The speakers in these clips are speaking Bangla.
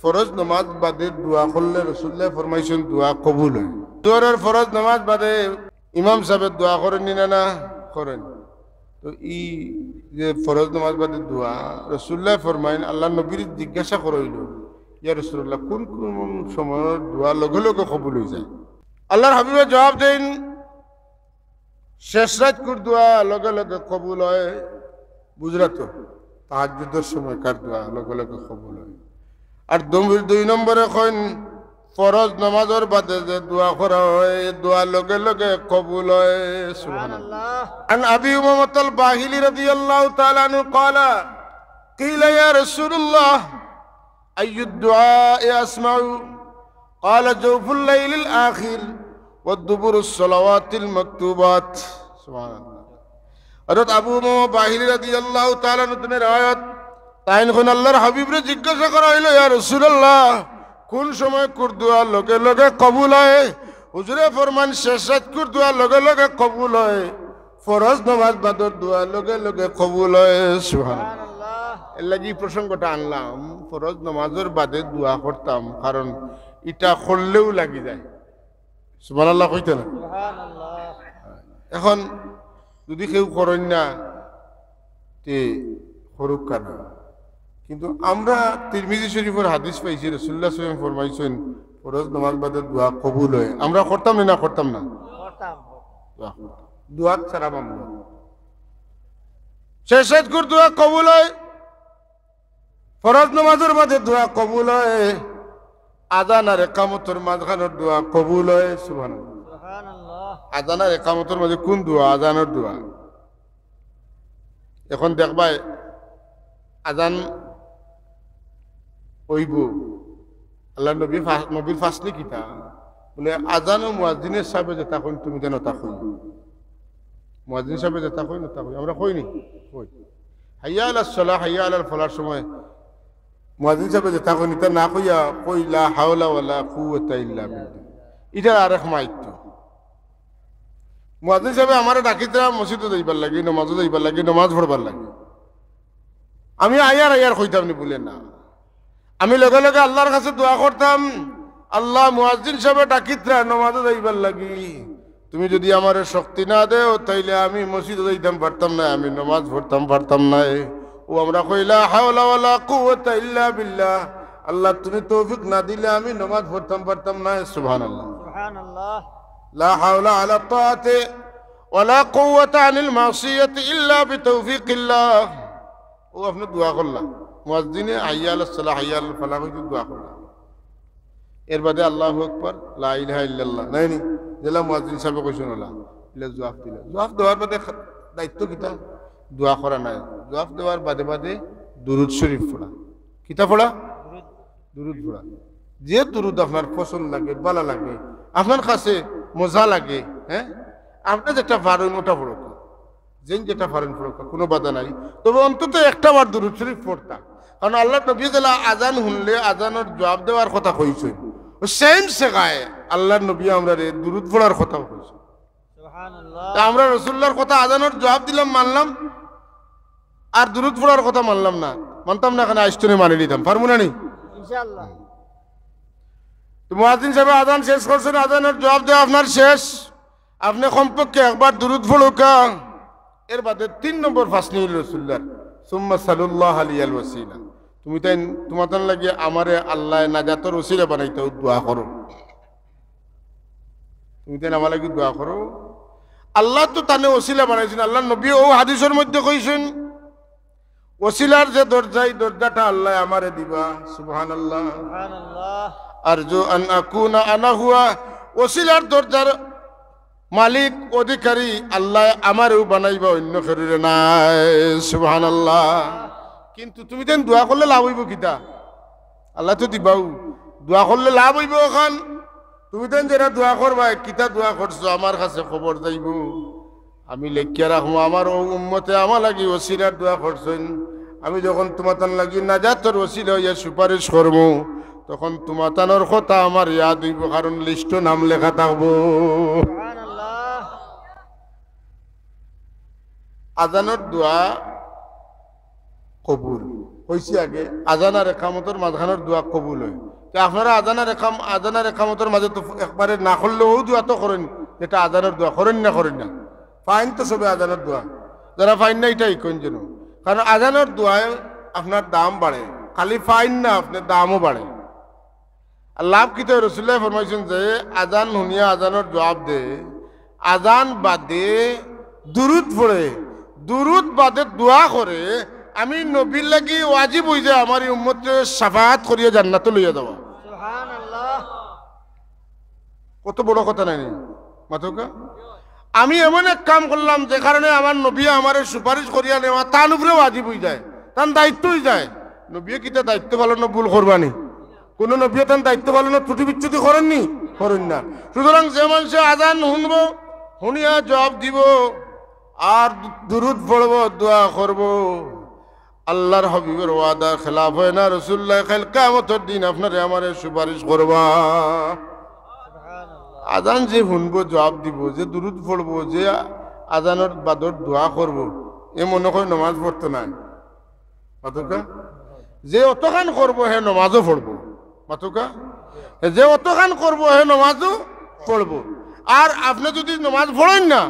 ফরজ নামাজ বাদে দোয়া করলে রাসূলুল্লাহ ফরমাইছেন দোয়া কবুল হয়। জোহরের ফরজ নামাজ বাদে ইমাম সাহেব দোয়া করেন না করেন? তো এই যে ফরজ নামাজ বাদে দোয়া রাসূলুল্লাহ ফরমাইন আল্লাহ নবীর জিজ্ঞাসা করইল, ইয়া রাসূলুল্লাহ কোন কোন সময় দোয়া লগে লগে কবুল হয়ে যায়? আল্লাহর হাবিবে জবাব দেন, শেষ রাত কুর দোয়া লগে লগে কবুল হয়, বুঝলা তো? তাহাজ্জুদের সময় কার দোয়া লগে লগে কবুল হয়। আর 2 নম্বরে কইন ফরজ নামাজের বাদে যে দোয়া করা হয় দোয়া লগে লগে কবুল হয়। সুবহানাল্লাহ। আন আবি উমামাহ আল বাহিলি রাদিয়াল্লাহু তাআলা আনহু قال قيل يا رسول الله أي الدعاء أسمع قال جوف الليل الآخر والدبر الصلوات المكتوبات. সুবহানাল্লাহ। হযরত আবু উমামাহ বাহিলি রাদিয়াল্লাহু তাআলা আনহু রায়াত তাইন কোন আল্লাহর হাবিবরে জিজ্ঞাসা করা হইল, ইয়া রাসূলুল্লাহ কোন সময় কুর দোয়া লগে লগে কবুল হয়? হুজুরে ফরমান শেষ রাত কুর দোয়া লগে লগে কবুল হয়, ফরজ নামাজ বাদর দোয়া লগে লগে কবুল হয়। সুবহানাল্লাহ। এর লাগি প্রসঙ্গটা আনলাম, ফরজ নামাজের বাদে দোয়া করতাম, কারণ এটা করলেও লাগি যায়। সুবহানাল্লাহ কইতে না? সুবহানাল্লাহ। এখন যদি কেউ করেন না তে করুক না, কিন্তু আমরা তিরমিজি শরীফের হাদিস পাইছি রাসূলুল্লাহ সাল্লাল্লাহু আলাইহি ওয়াসাল্লাম ফরমাইছেন ফরজ নামাজ বাদে দোয়া কবুল হয়। আমরা করতাম না করতাম না? করতাম। দোয়া ছাড়া মামলা শেষ রাত কুর দোয়া কবুল হয়, ফরজ নামাজের বাদে দোয়া কবুল হয়, আযান আর ইকামতের মাঝখানের দোয়া কবুল হয়। সুবহানাল্লাহ। সুবহানাল্লাহ। আযান আর ইকামতের মাঝে কোন দোয়া? আযানের দোয়া। এখন দেখবা আযান হইব, আল্লাহ নবীর ফাসলি কিতা বলে আযান ও মুয়াজ্জিনের সাহেব যেটা কইন তুমি যেন তা কই, মুয়াজ্জিন সাহেব যেটা কই না তা কই, আমরা কইনি কই হাইয়া আলাস সালাহ হাইয়া আলাল ফালার সময় মুয়াজ্জিন সাহেব যেটা কই তা না কইয়া কই লা হাওলা ওয়ালা কুওয়াতা ইল্লা বিল্লাহ, এটা আরেক মাইত্য। মুয়াজ্জিন সাহেব আমারে ডাকিতরা মসজিদে যাইবার লাগি, নামাজে যাইবার লাগি, নামাজ পড়বার লাগি, আমি আয়ার কইতাম নি বলে না, আমি লগে লগে আল্লাহর কাছে দোয়া করতাম, আল্লাহ মুয়াজ্জিন সাহেব ডাকিতরা নামাজে যাইবার লাগি, তুমি যদি আমার শক্তি না দেও তাইলে আমি মসজিদে যাইতাম পারতাম না, আমি নামাজ পড়তাম পারতাম না। ও আমরা কইলা হাওলা ওয়ালা কুওয়াতা ইল্লা বিল্লাহ, আল্লাহ তুমি তৌফিক না দিলে আমি নামাজ পড়তাম পারতাম না। সুবহানাল্লাহ। সুবহানাল্লাহ। লা হাওলা আলা তাআতি ওয়ালা কুওয়াতা আনিল মাসিয়াতি ইল্লা বিতৌফিকিল্লাহ। ও আপনি দোয়া করলাম মুয়াজ্জিনে হাইয়া আলাস সালাহ হাইয়া আলাল ফালাহ কইতে দোয়া করলাম, এর বাদে আল্লাহু আকবার লা ইলাহা ইল্লাল্লাহ নাই নি যেলা মুয়াজ্জিন সাহেব কইছেন আল্লাহ ইলা জবাব দিলা, জবাব দেওয়ার বাদে দায়িত্ব কিতা? দোয়া করা নাই, জবাব দেওয়ার বাদে বাদে দুরূদ শরীফ পড়া। কিতা পড়া? দুরূদ পড়া। যে দুরূদ আপনার পছন্দ লাগে, ভালো লাগে, আপনার কাছে মজা লাগে, হ্যাঁ আপনি যেটা পারেন ওটা পড়ুক, যেটা পারেন পড়ুক, কোনো বাধা নাই, তবে অন্তত একটা বার দুরূদ শরীফ পড়তা। কারণ আল্লাহ নবী যেলা আজান শুনলে আজানের জবাব দেওয়ার কথা কইছেন, সেম শেখায় আল্লাহর নবী আমরা দুরূদ পড়ার কথা কইছেন। সুবহানাল্লাহ। আমরা রাসূলুল্লাহর কথা আজানের জবাব দিলাম মানলাম, আর দুরূদ পড়ার কথা মানলাম না, মানতাম না, এখানে আইস্তনে মানে নিতাম, পারবো না নি ইনশাআল্লাহ। তো মুয়াজ্জিন সাহেব আজান শেষ করছেন, আজানের জবাব দেওয়া আপনার শেষ, আপনি কমপক্ষে একবার দুরূদ পড়ুকা। এর বাদে 3 নম্বর ফাসলি রাসূলুল্লাহ সুম্মা সাল্লাল্লাহু আলাইহি ওয়াসাল্লাম, তুমি তাই তোমাদের লাগে আমারে আল্লাহ নাজাতের ওসিলা বানাইতে দোয়া করো, তুমি তাই আমার লাগি দোয়া করো। আল্লাহ তো তানে ওসিলা বানাইছেন, আল্লাহ নবী ও হাদিসের মধ্যে কইছেন ওসিলার যে দরজাই দরজাটা আল্লাহ আমারে দিবা। সুবহানাল্লাহ। সুবহানাল্লাহ। আরজু আন আকুনা আনা হুয়া, ওসিলার দরজার মালিক অধিকারী আল্লাহ আমারও বানাইবা, অন্য শরীরে নাই। সুবহানাল্লাহ। কিন্তু তুমি তেন দোয়া করলে লাভ হইব কিতা? আল্লাহ তো দিবাও, দোয়া করলে লাভ হইব। ওখান তুমি তেন যেটা দোয়া করবা, কিতা দোয়া করছো আমার কাছে খবর যাইব, আমি লেখিয়া রাখবো আমার উম্মতে আমার লাগি ওসিলার দোয়া করছেন, আমি যখন তোমার লাগি নাজাতের ওসিলা হইয়া সুপারিশ করবো তখন তোমার কথা আমার ইয়াদ হইব, কারণ লিস্ট নাম লেখা থাকবো। আজানের দোয়া কবুল হইছে আগে আজান আর একামতের মাঝখানের দোয়া কবুল হয়। তো আপনারা আজান আর একামতের মাঝে তো একবারে না করলেও দোয়া তো করেন, যেটা আজানের দোয়া করেন না ফাইন তো সবে আজানের দোয়া, যারা ফাইন না এটাই কোন জন্য, কারণ আজানের দোয়ায় আপনার দাম বাড়ে, খালি ফাইন না আপনার দামও বাড়ে। আর লাভ কি তো রসুল্লাহ ফরমাইছেন যে আজান শুনিয়া আজানের জবাব দে, আজান বাদে দুরুদ পড়ে, দুরুদ বাদে দোয়া করে, আমি নবীর লাগি ওয়াজিব হই যে আমার এই উম্মতকে শাফাআত করিয়া জান্নাতে লইয়া যাওয়া। সুবহানাল্লাহ। কত বড় কথা নাই মাথকা। আমি এমন এক কাম করলাম যে কারণে আমার নবী আমার সুপারিশ করিয়া নেওয়া তার উপরে ওয়াজিব হয়ে যায়, তার দায়িত্ব হয়ে যায়। নবী কিতা দায়িত্ব পালন ভুল করবানি, কোন নবী তার দায়িত্ব পালন ত্রুটি বিচ্যুতি করেন না। সুতরাং যে মানুষে আজান শুনবো, শুনিয়া জবাব দিব আর দুরুদ পড়ব, দোয়া করব, আল্লাহর হাবিবের ওয়াদা খেলাফ হয় না। রাসূলুল্লাহ খাল কিয়ামতের দিন আপনারে আমারে সুপারিশ করবা। আজান যে শুনবো জবাব দিব, যে দুরুদ পড়বো, যে আজানের বাদর দোয়া করব, এ মনে করে নমাজ পড়তো না মাতুকা। যে অতখান করবো হে নমাজও পড়বো মাতুকা, যে অতখান করবো হে নমাজও পড়বো। আর আপনি যদি নমাজ পড়েন না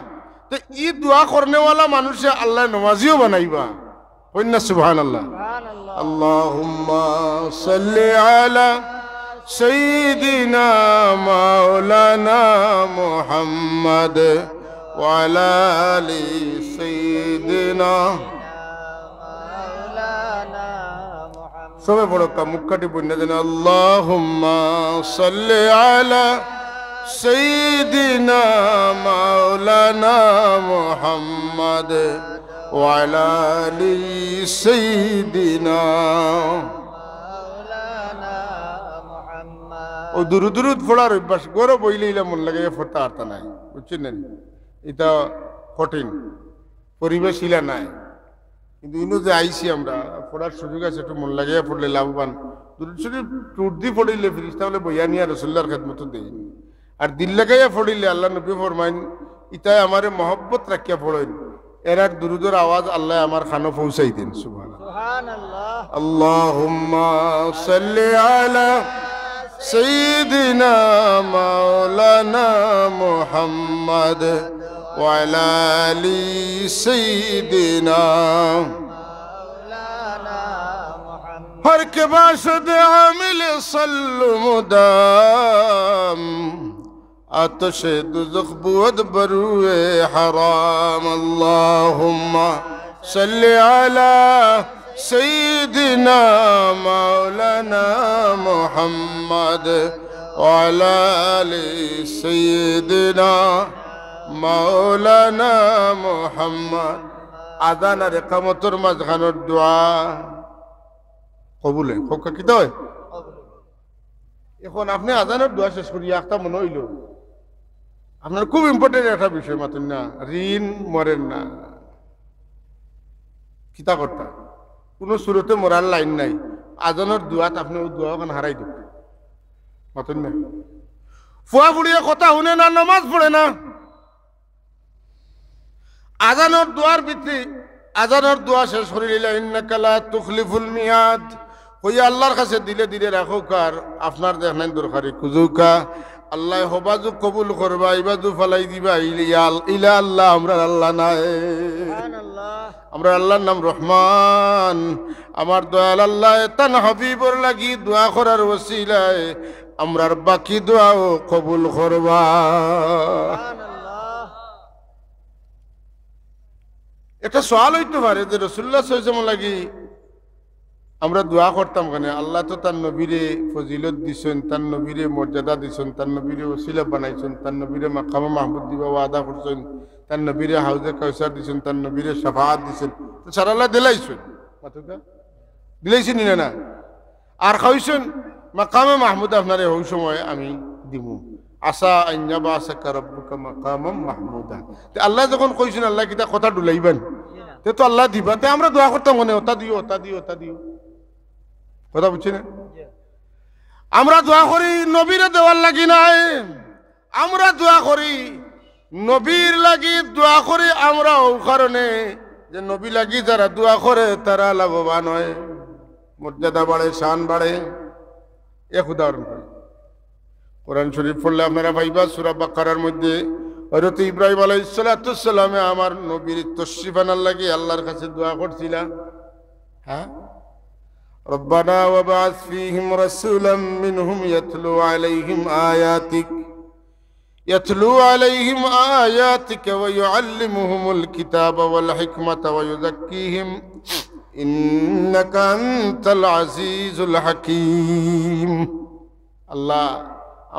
তো ই দোয়া করনেওয়ালা মানুষে আল্লাহ নমাজিও বানাইবা। কন্যা সুবহানাল্লাহ। আল্লাহুম্মা সাল্লি আলা সাইয়্যিদিনা মাওলানা মুহাম্মদ ওয়া আলা আলি সাইয়্যিদিনা। সবে বড় কা মুখটি বন্যা দেন। আল্লাহুম্মা সাল্লি আলা সাইয়্যিদিনা মাওলানা মুহাম্মদ ওয়া আলা আলি সাইয়্যিদিনা। ও দুরুদ পড়ার অভ্যাস গরো বইলেইলা মন লাগে ফোটা আর্তা নাই, বুঝছেন? এটা কঠিন পরিবেশ ইলা নাই, কিন্তু ইনো যে আইসি আমরা পড়ার সুযোগ আছে, একটু মন লাগিয়ে পড়লে লাভবান। দুরুদ শরীফ টুট দি পড়িলে ফিরিস্তা বলে বইয়া নিয়া রাসূলুল্লাহর খেদমত দেই, আর দিল লাগাইয়া পড়িলে আল্লাহ নবী ফরমাইন ইতায় আমারে মহব্বত রাখিয়া পড়েন, এর এক দুরুদের আওয়াজ আল্লাহ আমার খানো পৌঁছাই দেন। সুবহানাল্লাহ। আল্লাহুম্মা সাল্লি আলা সাইয়্যিদিনা মাওলানা মুহাম্মদ ওয়া আলা আলি সাইয়্যিদিনা। हर के बाशद आमिल सल्लु मुदाम आतशे दुज़ख बुअद बरुए हराम। अल्लाहुम्मा सल्ली अला सय्यिदिना मौलाना मुहम्मद व अला आलि सय्यिदिना मौलाना मुहम्मद। আযান আর ইকামতের মাঝখানের দোয়া কবুলে হোক কিতা হয়। এখন আপনি আজানের দোয়া শেষ করি একটা মনে হইল আপনার খুব ইম্পর্টেন্ট একটা বিষয় মাতুন না, ঋণ মরেন না। কিতা করতা কোনো সুরতে মরার লাইন নাই, আজানের দোয়াত আপনি ও দোয়া ওখানে হারাই দেব মাতুন না। ফুয়া ফুড়িয়ে কথা শুনে না, নামাজ পড়ে না। আজানের দোয়ার ভিত্তি আজানের দোয়া শেষ করে দিলা ইন্নাকা লা তুখলিফুল মিয়াদ হইয়া আল্লাহর কাছে দিলে দিলে রাখো কার আপনার দেখ নাই দরকারি কুজুকা আল্লাহ হবাজু কবুল করবা, ইবাজু ফালাই দিবা। ইলা আল্লাহ আমরা আল্লাহ নাই, আমরা আল্লাহর নাম রহমান। আমার দয়াল আল্লাহ তান হাবিবর লাগি দোয়া করার ওসিলায় আমরার বাকি দোয়াও কবুল করবা। এটা সওয়াল হইতে পারে যে রাসূলুল্লাহ সাল্লাল্লাহু আলাইহি ওয়াসাল্লাম লাগি আমরা দোয়া করতাম কেন? আল্লাহ তো তার নবীরে ফজিলত দিছেন, তার নবীরে মর্যাদা দিছেন, তার নবীরে ওসিলা বানাইছেন, তার নবীরে মাকামে মাহমুদ দিবা ওয়াদা করছেন, তার নবীরে হাউজে কাউসার দিছেন, তার নবীরে শাফাআত দিছেন। তো সারা আল্লাহ দিলাইছেন, মাতুকা দিলাইছেন না? আর কইছেন মাকামে মাহমুদ আপনারে ওই সময় আমি দিমু, আসা আইয়াবা আসাকা রাব্বুকা মাকামাম মাহমুদা। তে আল্লাহ যখন কইছেন আল্লাহ কিতা কথা ডুলাইবেন, তে তো আল্লাহ দিবা। তে আমরা দোয়া করতাম মনে ওটা দিও ওটা দিও ওটা দিও, কথা বুঝছি না? আমরা দোয়া করি নবীরে দেওয়ার লাগি নাই, আমরা দোয়া করি নবীর লাগি দোয়া করি আমরা ও কারণে যে নবী লাগি যারা দোয়া করে তারা লাভবান হয়। মর্যাদা বাড়ে, শান বাড়ে। এক উদাহরণ করি, কোরআন শরীফ পড়লে আপনারা পাইবা সূরা বাকারার মধ্যে হযরত ইব্রাহিম আলাইহিস সালামে আমার নবীর তশরিফ আনার লাগি আল্লাহর কাছে দোয়া করছিল। হ্যাঁ, রব্বানা ওয়াবআস ফীহিম রাসূলাম মিনহুম ইয়াতলু আলাইহিম আয়াতিকা ওয়া ইউআল্লিমুহুমুল কিতাবা ওয়াল হিকমাতা ওয়া ইউযাক্কিহিম ইন্নাকা আনতাল আজিজুল হাকীম। আল্লাহ,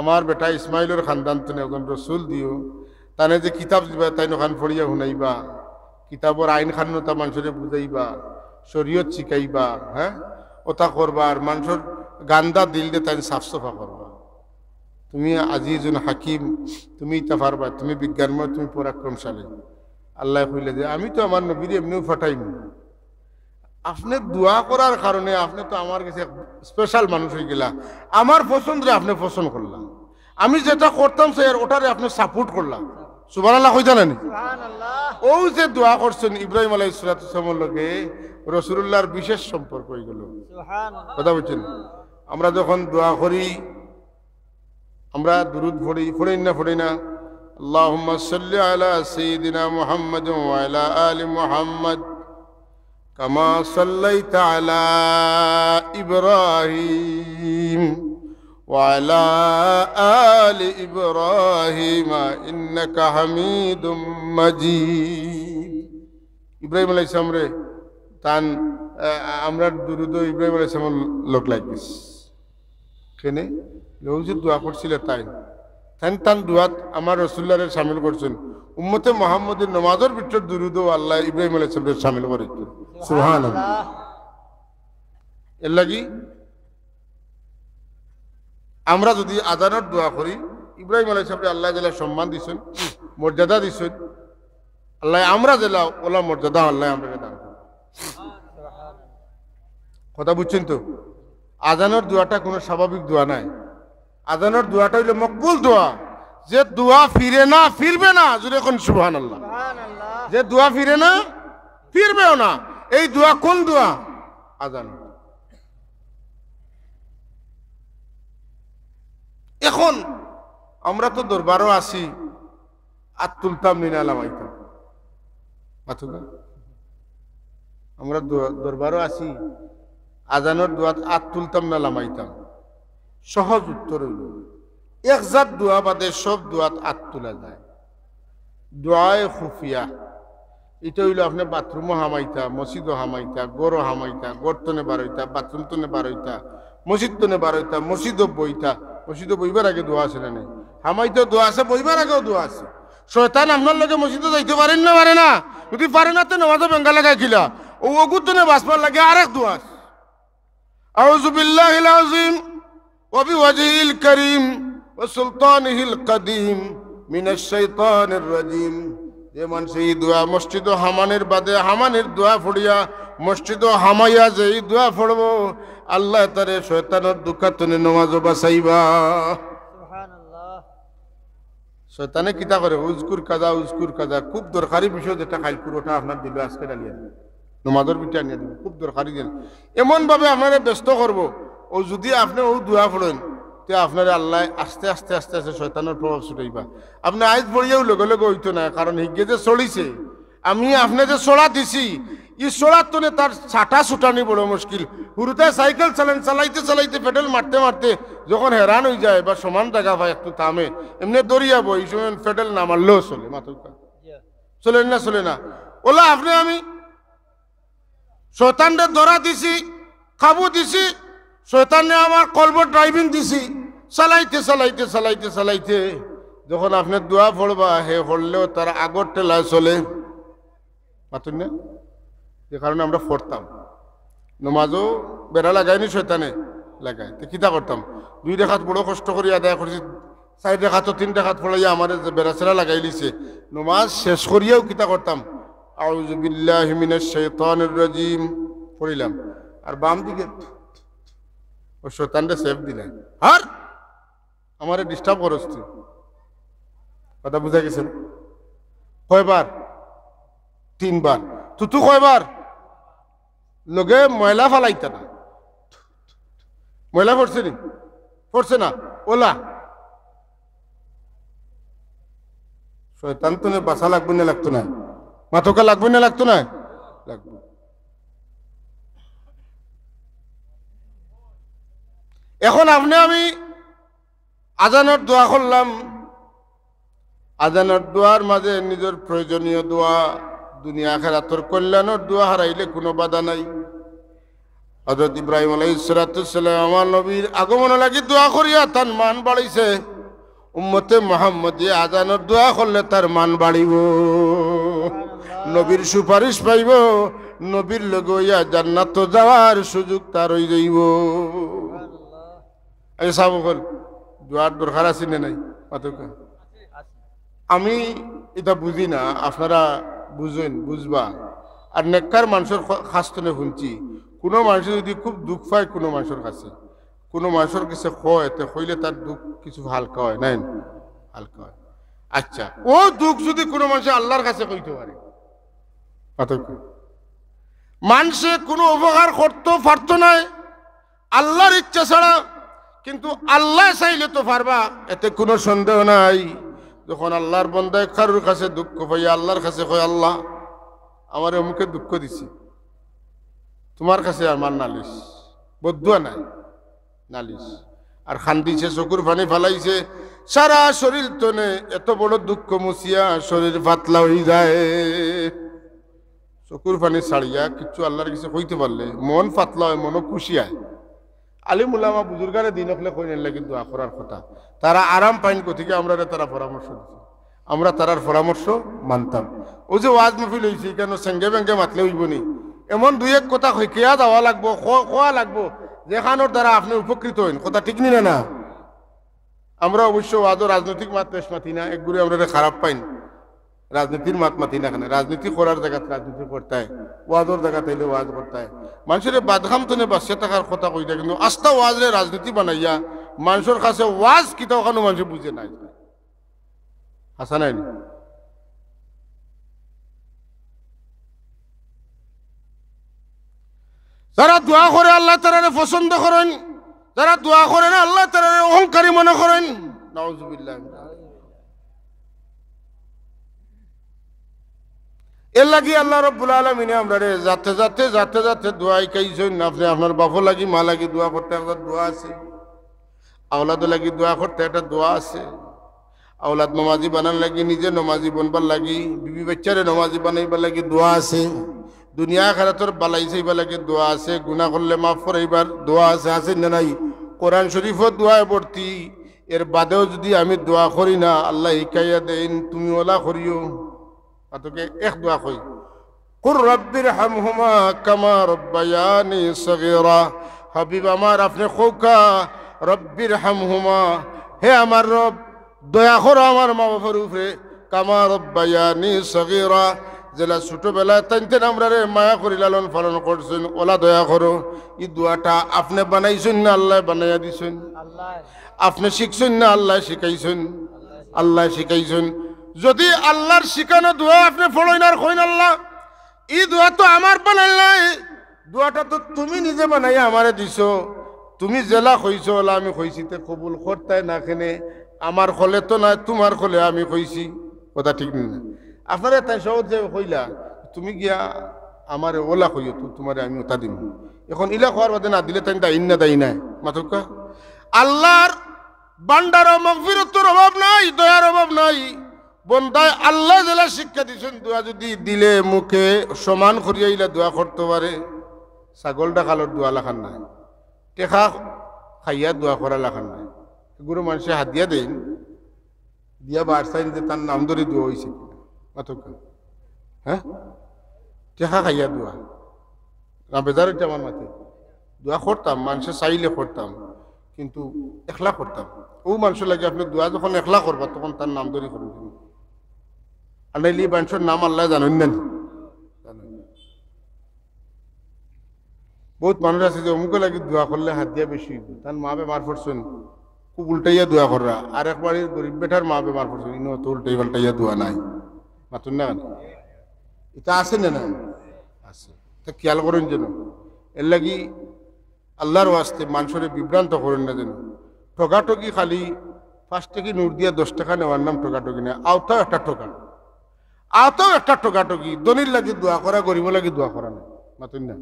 আমার বেটা ইসমাইলের খানদান তুমি একজন রসুল দিও, তানে যে কিতাব দিবা তাই নখান পড়িয়া শুনাইবা, কিতাবর আইন খান্নতা মানুষরে বুঝাইবা, শরীয়ত শিখাইবা, হ্যাঁ ওটা করবা, আর মানুষের গান্দা দিল দিয়ে তাই সাফ সাফা করবা। তুমি আজিজুল হাকিম, তুমি তা পারবা, তুমি বিজ্ঞানময়, তুমি পরাক্রমশালী। আল্লাহ কইলে যে আমি তো আমার নবীর এমনিও ফাটাইনি, আপনি দোয়া করার কারণে আপনি তো আমার কাছে স্পেশাল মানুষ হয়ে গেলা, আমার পছন্দে আপনি পছন্দ করলাম, আমি যেটা করতাম সে ওটারে আপনি সাপোর্ট করলাম। সুবহানাল্লাহ কই জানেন? ও যে দোয়া করছেন ইব্রাহিম আলাইহিস সালামের লগে রাসূলুল্লাহর বিশেষ সম্পর্ক হয়ে গেল। কথা বলছেন, আমরা যখন দোয়া করি আমরা দুরূদ পড়ি না? আল্লাহুম্মা সাল্লি আলা সাইয়্যিদিনা মুহাম্মাদ ওয়া আলা আলি মুহাম্মাদ কামা সাল্লাইতা আলা ইব্রাহিম ওয়া আলা আলি ইব্রাহিম ইন্নাকা হামিদুম মাজিদ। ইব্রাহিম আলাইহিস সালাম রে তান আমরা দুরূদ ইব্রাহিম আলাইহিস সালাম লোক লাগিস কেনে লোকজি দোয়া করছিল, তাই তান দোয়াত আমার রাসূলুল্লাহরে শামিল করছেন। উম্মতে মুহাম্মদের নামাজের ভিতর দুরূদ আল্লাহ ইব্রাহিম আলাইহিস সালামকে শামিল করেছেন। সুবহানাল্লাহ। এর লাগি আমরা যদি আযানের দোয়া করি, ইব্রাহিম আলাইহিস সালামকে আল্লাহ জেলা সম্মান দিছেন, মর্যাদা দিছেন, আল্লাহ আমরা জেলা ওলা মর্যাদা আল্লাহ আমরা দান করেন। কথা বুঝছেন তো? আযানের দোয়াটা কোনো স্বাভাবিক দোয়া নাই। আযানের দোয়াটা হইল মকবুল দোয়া, যে দোয়া ফিরে না ফিরবে না। জোরে কোন সুবহানাল্লাহ। যে দোয়া ফিরে না ফিরবেও না, এই দোয়া কোন দোয়া? আযান। এখন আমরা তো দরবারও আছি, আর তুলতাম নিনা লামাইতাম, আমরা দরবারও আছি, আযানের দোয়াত আত তুলতাম না লামাইতাম। সহজ উত্তর হইল একজাত দোয়া বাদে সব দোয়াত আত তোলা যায়। দোয়ায়ে খুফিয়া এটা হইল আপনি বাথরুমও হামাইতা, মসজিদও হামাইতা, গড়ও হামাইতা, গড়তনে বারইতা, বাথরুম তনে বারইতা, মসজিদ তনে বারইতা, মসজিদও বইতা। মসজিদও বইবার আগে দোয়া আছে না নেই? হামাইতেও দোয়া আছে, বইবার আগেও দোয়া আছে। শয়তান আপনার লগে মসজিদে যাইতে পারেন না, পারে না? যদি পারে না তো নামাজও বেঙ্গা লাগাই খিলা ও অগুতনে বাসবার লাগে আরেক দোয়া আছে। আউযু বিল্লাহিল আযীম ওয়া বিওয়াজহিল কারীম ওয়া সুলতানিহিল কাদীম মিনাশ শাইতানির রাজীম। যে মানুষ এই দোয়া মসজিদ হামানের বাদে হামানের দোয়া ফড়িয়া মসজিদ হামাইয়া যে এই দোয়া ফড়ব, আল্লাহ তারে শয়তানের দুঃখাতনে নামাজও বাঁচাইবা। শয়তানে কিতা করে? উজকুর কাজা খুব দরকারি বিষয়, যেটা খাইলপুর ওটা আপনার দিল আজকে ডালিয়া দিল, নামাজের বিটা আনিয়ে দিল, খুব দরকারি দিন। এমন ভাবে আপনারা ব্যস্ত করব, ও যদি আপনি ও দোয়া পড়েন তে আপনার আল্লাহ আস্তে আস্তে আস্তে আস্তে শয়তানের প্রভাব ছুটাইবা। আপনি আইজ পড়িয়াও লগে লগে হইতো না, কারণ হিগে যে চলিছে, আমি আপনি যে চড়া দিছি ই চড়ার তনে তার ছাটা ছুটানি বড় মুশকিল। হুরুতে সাইকেল চালাইতে চালাইতে পেডেল মারতে মারতে যখন হেরান হয়ে যায় বা সমান জায়গা পায় একটু থামে, এমনি দরিয়াবো, এই সময় পেডেল না মারলেও চলে, মাথা চলে না। ওলা আপনি আমি শয়তানরে ধরা দিছি, খাবো দিছি, শয়তানে আমার কলব ড্রাইভিং দিছি, চালাইতে চালাইতে চালাইতে চালাইতে যখন আপনি দোয়া পড়বা হে পড়লেও তার আগর টেলায় চলে, পাতুন না? যে কারণে আমরা পড়তাম, নমাজও বেড়া লাগাইনি, শয়তানে লাগাই। তো কিতা করতাম? 2 রেখাত বড় কষ্ট করি আদায় করছি, 4 রেখাত 3 রেখাত পড়াইয়া আমার বেড়াচেরা লাগাই লিছে। নমাজ শেষ করিয়াও কিতা করতাম? আউযু বিল্লাহি মিনাশ শাইতানির রাজীম পড়িলাম, আর বাম দিকে ও শয়তানরে সেভ দিলেন, আর আমারে ডিস্টার্ব করছ তুই। কথা বুঝা গেছে? কয়বার? 3 বার। তুতু কয়বার? লগে ময়লা ফালাইতা না, ময়লা পড়ছে নি? পড়ছে না? ওলা শয়তান তো বাসা লাগবে না লাগতো না? মাথকা লাগবে না লাগতো না? লাগবে। এখন আপনি আমি আজানের দোয়া করলাম, আজানের দোয়ার মাঝে নিজের প্রয়োজনীয় দোয়া, দুনিয়া আখিরাতের কল্যাণের দোয়া হারাইলে কোনো বাধা নাই। হযরত ইব্রাহিম আলাইহিস সালাম আমার নবীর আগমন লাগি দোয়া করিয়া তার মান বাড়াইছে। উম্মতে মুহাম্মদী আজানের দোয়া করলে তার মান বাড়িব, নবীর সুপারিশ পাইব, নবীর লগে ইয়া জান্নাত যাওয়ার সুযোগ তার হয়ে যাইব। এই সাবকল দোয়ার দরকার আছে না নাই? আমি এটা বুঝি না, আপনারা বুঝেন, বুঝবা। আর নেককার মানুষের খাস্তনে শুনছি, কোনো মানুষ যদি খুব দুঃখ পায় কোনো মানুষের কাছে, কোনো মানুষের কাছে কয়, তে কইলে তার দুঃখ কিছু হালকা হয়, নাই হালকা হয়। আচ্ছা, ও দুঃখ যদি কোনো মানুষ আল্লাহর কাছে কইতে পারে, মানুষে কোনো উপকার করতে পারত না আল্লাহর ইচ্ছা ছাড়া, কিন্তু আল্লাহ চাইলে তো পারবা, এতে কোনো সন্দেহ নাই। যখন আল্লাহর বন্দায় কারোর কাছে দুঃখ পাইয়া আল্লাহর কাছে কয়, আল্লাহ আমার অমুকে দুঃখ দিছি, তোমার কাছে আমার নালিশ, বদুয়া নাই, নালিশ। আর খান্দিছে, চকুর পানি ফালাইছে, সারা শরীর তনে এত বড় দুঃখ মুছিয়া শরীর পাতলা হয়ে যায়। চকুর পানি ছাড়িয়া কিচ্ছু আল্লাহর কাছে কইতে পারলে মন পাতলা হয়, মনও খুশি হয়। আলিম উলামা বুজুর্গারে দিন হলে কইনের লাগে দোয়া করার কথা, তারা আরাম পাইন কোথেকে আমরা তারা পরামর্শ দিচ্ছে, আমরা তারার পরামর্শ মানতাম। ও যে ওয়াজ মাহফিল হয়েছে কেন সেঙ্গে বেঙ্গে মাতলে হইব নি, এমন দুই এক কথা কেয়া দেওয়া লাগবো, খোয়া লাগবো যেখানোর দ্বারা আপনি উপকৃত হইন। কথা ঠিক নি না? আমরা অবশ্য ওয়াজও রাজনৈতিক মাত পেশ মাতি না, একগুলি আমরা খারাপ পাইন, রাজনীতির মাত মাতি না। কেন রাজনীতি করার জায়গাতে রাজনীতি করতে হয়, ওয়াজের জায়গাতে হইলে ওয়াজ করতে হয়। মানুষের বাদখাম তো বাঁচিয়ে থাকার কথা কই দেয়, কিন্তু আস্থা ওয়াজরে রাজনীতি বানাইয়া মানুষের কাছে ওয়াজ কিতা ওখানে মানুষ বুঝে নাই। আসা নাই? যারা দোয়া করে আল্লাহ তাআলারে পছন্দ করেন, যারা দোয়া করে না আল্লাহ তাআলারে অহংকারী মনে করেন, নাউজুবিল্লাহ। এর লাগি আল্লাহ রাব্বুল আলামিন আমরারে যাতে যাতে যাতে যাতে দোয়াই কাইছেন। আপনি আপনার বাপও লাগি মা লাগি দোয়া করতে একটা দোয়া আছে, আওলাদ লাগি দোয়া করতে একটা দোয়া আছে, আওলাদ নমাজি বানার লাগি, নিজে নমাজি বনবার লাগি, বিবি বাচ্চারে নমাজি বানাইবার লাগি দোয়া আছে, দুনিয়া আখিরাতের বালাই চাইবার লাগি দোয়া আছে, গুনাহ করলে মাফ করাইবার দোয়া আছে, আছে না নাই? কোরআন শরীফও দোয়ায় ভর্তি। এর বাদেও যদি আমি দোয়া করি না, আল্লাহ শিখাইয়া দেন তুমি ওলা করিও। তোকে এক দোয়া কই, কুর রব্বির হামহুমা কামা রব্বায়ানি সগীরা। হাবিব আমার আপনি খোকা রব্বির হামহুমা, হে আমার রব দয়া করো আমার মা বাবার উপরে, কামা রব্বায়ানি সগীরা, যেলা ছোটবেলায় তাইতেন আমরা রে মায়া করি লালন পালন করছেন, ওলা দয়া করো। এই দোয়াটা আপনি বানাইছেন না আল্লাহ বানাইয়া দিছেন? আপনি শিখছেন না আল্লাহ শিখাইছেন? আল্লাহ শিখাইছেন। যদি আল্লাহর শিখানো দোয়া আপনি পড়েন আর কইন আল্লাহ এই দোয়া তো আমার বানাই নাই, দোয়াটা তো তুমি নিজে বানাইয়া আমারে দিছো, তুমি জেলা কইছো ওলা আমি কইছি, তে কবুল করতে না কেনে? আমার খলে তো না, তোমার খলে আমি কইছি। কথা ঠিক না? আপনারা তাই সহজ যে কইলা তুমি গিয়া আমার ওলা কইও তো তোমারে আমি ওটা দিম। এখন ইলা খাওয়ার বাদে না দিলে তাই দাইন না দাই নাই মাথকা। আল্লাহর বান্দার মাগফিরাতের অভাব নাই, দয়ার অভাব নাই। বন্দায় আল্লাহ জেলা শিক্ষা দিচ্ছেন, দোয়া যদি দিলে মুখে সমান করিয়াইলা দোয়া করতে পারে। ছাগলটা খালোর দোয়া লাখান নাই, টেকা খাইয়া দোয়া করা লাখান নাই। এগুলো মানুষে হাত দিয়া দেন, দিয়া বাড়সাইন যে তার নাম ধরে দোয়া হয়েছে মাথকা। হ্যাঁ, টেকা খাইয়া দোয়া না বেজার হইতে আমার মাথে দোয়া করতাম, মানুষে চাইলে করতাম, কিন্তু একলা করতাম। ও মানুষের লাগে আপনি দোয়া যখন একলা করবা তখন তার নাম ধরে করবেন। আর নাইলে মানুষের নাম আল্লাহ জানেন না। বহুত মানুষ আছে যে অমুকে লাগে দোয়া করলে হাত দিয়া বেশি, তার মা বেমার পড়ছেন খুব উল্টাইয়া দোয়া করা, আর একবার গরিব বেটার মা বেমার পড়ছেন ইনো তো উল্টাই পাল্টাইয়া দোয়া নাই। মাতুন না এটা আছে না? না আছে, তা খেয়াল করেন যেন। এর লাগি আল্লাহর ওয়াস্তে মানুষের বিভ্রান্ত করেন না যেন। ঠগাঠকি খালি 5 টাকা নোট দিয়ে 10 টাকা নেওয়ার নাম ঠগাঠকি না, আওতাও একটা ঠকা, আওতাও একটা ঠগাঠকি। দনির লাগি দোয়া করা, গরিব লাগি দোয়া করা নাই, মাতুন না।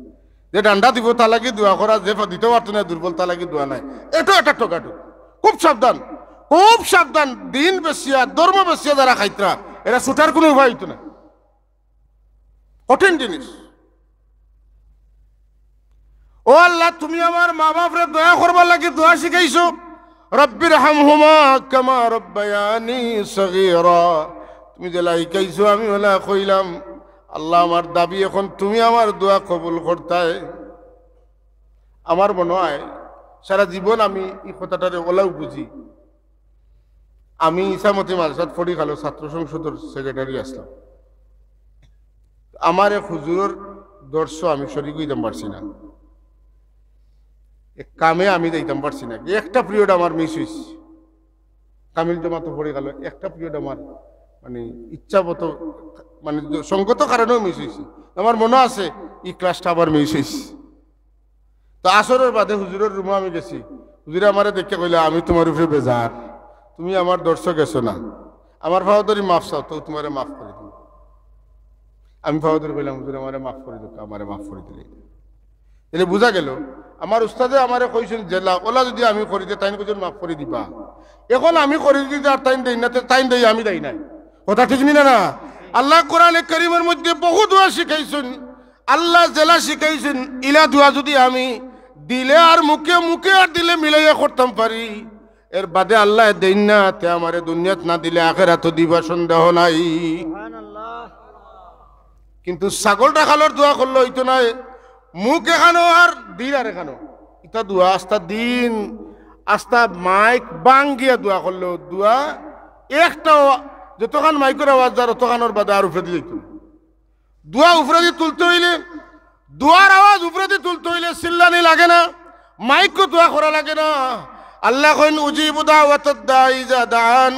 যে ডান্ডা দিব তা লাগি দোয়া করা, যে দিতে পারতো না দুর্বল তা লাগি দোয়া নাই, এটাও একটা ঠগাঠকি। খুব সাবধান, খুব সাবধান। দিন বেশিয়া ধর্ম বেশিয়া যারা খাইতরা এরা ছুটার কোনো উপায় হইতো না, কঠিন জিনিস। ও আল্লাহ, তুমি আমার মা বাপরে দয়া করবার লাগি দোয়া শিখাইছো। রব্বির হামহুমা কামা রব্বায়ানি সগীরা। তুমি যেলা শিখাইছো আমি ওলা কইলাম। আল্লাহ, আমার দাবি এখন তুমি আমার দোয়া কবুল করতায়। আমার মনে হয় সারা জীবন আমি এই কথাটারে ওলাও বুঝি। আমি ইসামতি মাদ্রাসাত পড়ি খালো, ছাত্র সংসদের সেক্রেটারি আসলাম। আমার এক হুজুরের দর্শ আমি শরীক হইতাম পারছি না, কামে আমি যাইতাম পারছি না। একটা পিরিয়ড আমার মিস হয়েছে, কামিল জমাতো পড়ে গেল। একটা পিরিয়ড আমার মানে ইচ্ছামতো মানে সঙ্গত কারণেও মিস হয়েছে। আমার মনে আছে এই ক্লাসটা আবার মিস হয়েছে। তো আসরের বাদে হুজুরের রুমে আমি গেছি। হুজুরে আমারে দেখে কইলে, আমি তোমার উপরে বেজার, তুমি আমার দর্শক গেছো না, আমার ফাওয়াদরি মাফ চাও, তো তোমারে মাফ করে দিই। আমি ফাওয়াদরি কইলাম, হুজুর আমারে মাফ করে দিও, আমারে মাফ করে দিলে। তাহলে বোঝা গেল আমার উস্তাদে আমারে কইছেন জেলা ওলা যদি আমি করি দিই তাইন কইছেন মাফ করে দিবা। এখন আমি করে দিতে আর তাইন দেই না, তাইন দেই আমি দেই নাই, কথা ঠিক নি না? আল্লাহ কোরআনে কারীমের মধ্যে বহু দোয়া শিখাইছেন। আল্লাহ জেলা শিখাইছেন ইলা দোয়া যদি আমি দিলে আর মুখে মুখে আর দিলে মিলাইয়া করতাম পারি, এর বাদে আল্লাহ দেই না, তে আমারে দুনিয়াত না দিলে আখিরাত দিবা, সন্দেহ নাই। কিন্তু ছাগলটা খালোর দোয়া করলো হইতো না, মুখ এখানো আর দিন আর এখানো, ইটা দোয়া আস্তা দিন আস্তা মাইক বাঙ্গিয়া দোয়া করলো দোয়া একটা যতক্ষণ মাইকের আওয়াজ যার অতখানোর বাদে আর উপরে দিয়ে যেত। দোয়া উপরে দিয়ে তুলতে হইলে, দোয়ার আওয়াজ উপরে দিয়ে তুলতে হইলে চিল্লানি লাগে না, মাইকও দোয়া করা লাগে না। আল্লাহ কইন উজিবু দাওয়াতাদ দাঈ ইযা দাআন।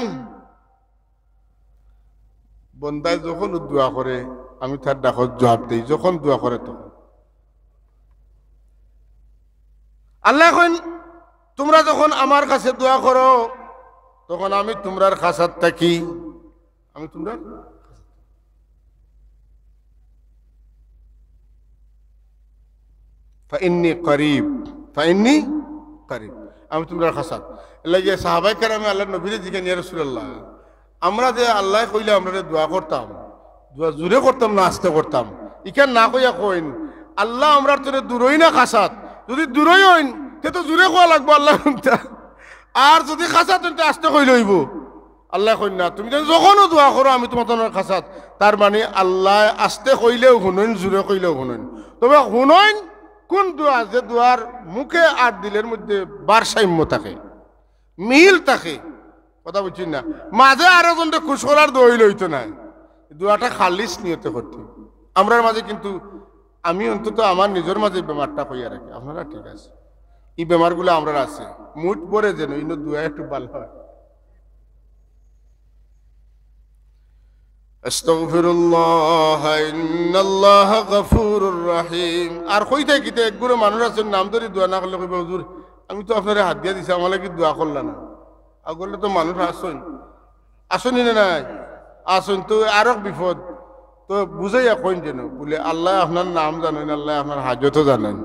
বন্দায় যখন দোয়া করে আমি তার ডাকত জবাব দেই, যখন দোয়া করে তখন। আল্লাহ কইন তোমরা যখন আমার কাছে দোয়া করো তখন আমি তোমরার কাছাত থাকি, আমি তোমরা ফাইন্নী করিব, ফাইন্নী করিব, আমি তোমরা খাসাত। লাগে সাহাবায়ে কেরামে আল্লাহর নবীরে জিজ্ঞাসা, ইয়া রাসূলুল্লাহ, আমরা যে আল্লাহ কইলে আমরা দোয়া করতাম, দোয়া জোরে করতাম না আস্তে করতাম? ইখান না কইয়া কইন আল্লাহ আমরা তোরে দূরই না খাসাত, যদি দূরই হইন তে তো জোরে কোয়া লাগবো আল্লাহ, আর যদি খাসাত আস্তে কই লইব। আল্লাহ কইন না, তুমি যখনও দোয়া করো আমি তোমার তোমার খাসাত। তার মানে আল্লাহ আস্তে কইলেও শুনইন, জোরে কইলেও শুনইন। তবে শুনইন কোন দোয়া, যে দোয়ার মুখে আর দিলের মধ্যে ভারসাম্য থাকে, মিল থাকে, কথা বুঝছেন না? মাঝে আরো জনটা খুশ করার দোয়া হইতো না, দোয়াটা খালিস নিয়তে করতে। আমরার মাঝে কিন্তু আমি অন্তত আমার নিজের মাঝে বেমারটা কইয়া রাখি, আপনারা ঠিক আছে, এই বেমারগুলো আমরা আছে মুঠ পরে যেন ইনো দোয়া একটু ভালো হয়। আস্তাগফিরুল্লাহ ইন্নাল্লাহ গফুরুর রহিম। আর কইতে কিতে একগুলো মানুষ আছেন নাম ধরে দোয়া না করলে কইবে, হুজুর আমি তো আপনারে হাত দিয়া দিছি, আমার কি দোয়া করলা না? আগলে তো মানুষ আসুন, আসুন না নাই আসুন, তো আরো বিপদ। তো বুঝাইয়া কইন যেন বলে আল্লাহ আপনার নাম জানেন, আল্লাহ আপনার হাজতও জানেন।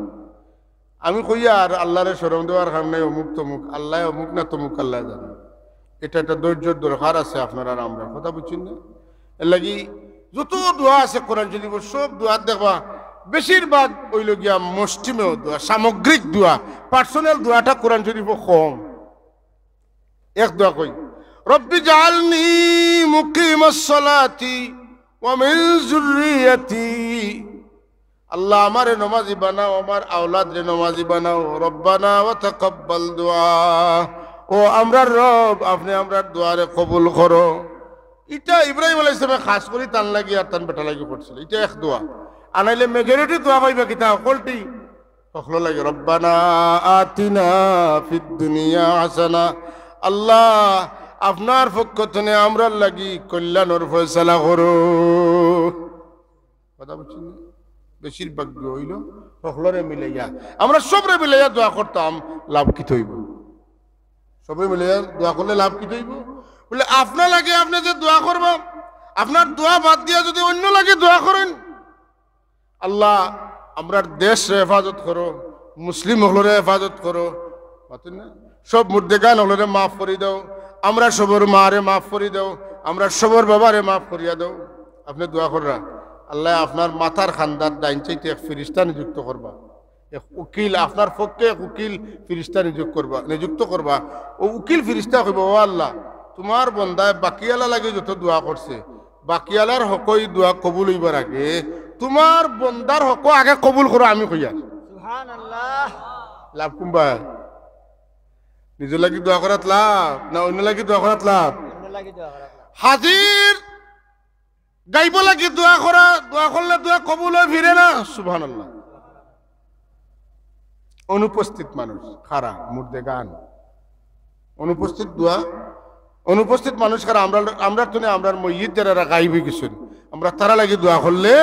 আমি কইয়া আর আল্লাহরে শরম দেওয়ার কারণে অমুক তমুক, আল্লাহ অমুক না তমুক আল্লাহ জানেন। এটা একটা ধৈর্যের দরকার আছে আপনার আর আমরা, কথা বুঝছেন না? এর লাগি যত দোয়া আছে কোরআন শরীফ সব দোয়া দেখবা বেশিরভাগ ওইল গিয়া মুসলিমেও দোয়া, সামগ্রিক দোয়া, পার্সোনাল দোয়াটা কোরআন শরীফ কম। এক দোয়া কই, রব্বি জাআলনি মুকিমাস সালাতি ওয়া মিন যুররিয়াতি। আল্লাহ আমারে নামাজি বানাও, আমার আওলাদ রে নামাজি বানাও। রব্বানা ওয়া তাকাব্বাল দুআ, ও আমরার রব আপনি আমরার দোয়ারে কবুল করো। এটা ইব্রাহিম আলাইহিস সালাম খাস করে তান লাগি আর তান বেটা লাগি পড়ছিল, এটা এক দোয়া। আনাইলে মেজরিটি দোয়া পাইবা কিতা কলটি তখলো লাগে, রব্বানা আতিনা ফিদ দুনিয়া হাসানা। আল্লাহ আপনার পক্ষ থেকে আমরার লাগি কল্যাণের ফয়সালা করো, কথা বুঝছেন? বেশিরভাগ দোয়া হইল সকলরে মিলাইয়া আমরা সবরে মিলাইয়া দোয়া করতাম লাভ কি হইব সবরে মিলাইয়া দোয়া করলে লাভ কি হইব বলে আপনার লাগে আপনি যে দোয়া করবা আপনার দোয়া বাদ দিয়া যদি অন্য লাগে দোয়া করেন আল্লাহ আমরার দেশ হেফাজত করো মুসলিম হলরে হেফাজত করো না সব মুর্দেগান হলরে মাফ করে দাও আমরা সবর মারে মাফ করে দাও আমরা সবর বাবারে মাফ করিয়া দাও আপনি দোয়া কররা আল্লাহ আপনার মাথার খান্দার ডাইন চাইতে এক ফিরিস্তা নিযুক্ত করবা এক উকিল আপনার পক্ষে এক উকিল ফিরিস্তা নিযুক্ত করবা ও উকিল ফিরিস্তা কইব ও আল্লাহ তোমার বন্দায় বাকিয়ালা লাগে যত দোয়া করছে বাকিয়ালার হকই দোয়া কবুল হইবার আগে তোমার বন্দার হক আগে কবুল করো আমি কইয়া সুবহানাল্লাহ লাভ কুম্বা নিজের লাগি দোয়া করাত লাভ না অন্য লাগি দোয়া করাত লাভ হাজির গাইব লাগি দোয়া করলে দোয়া কবুল হয় ফিরে না সুবহানাল্লাহ অনুপস্থিত মানুষ খারা মুর্দে গান অনুপস্থিত দোয়া অনুপস্থিত মানুষ খারা আমরা তো আমরা মইয়িত যারা গাইব গেছেন আমরা তারা লাগি দোয়া করলে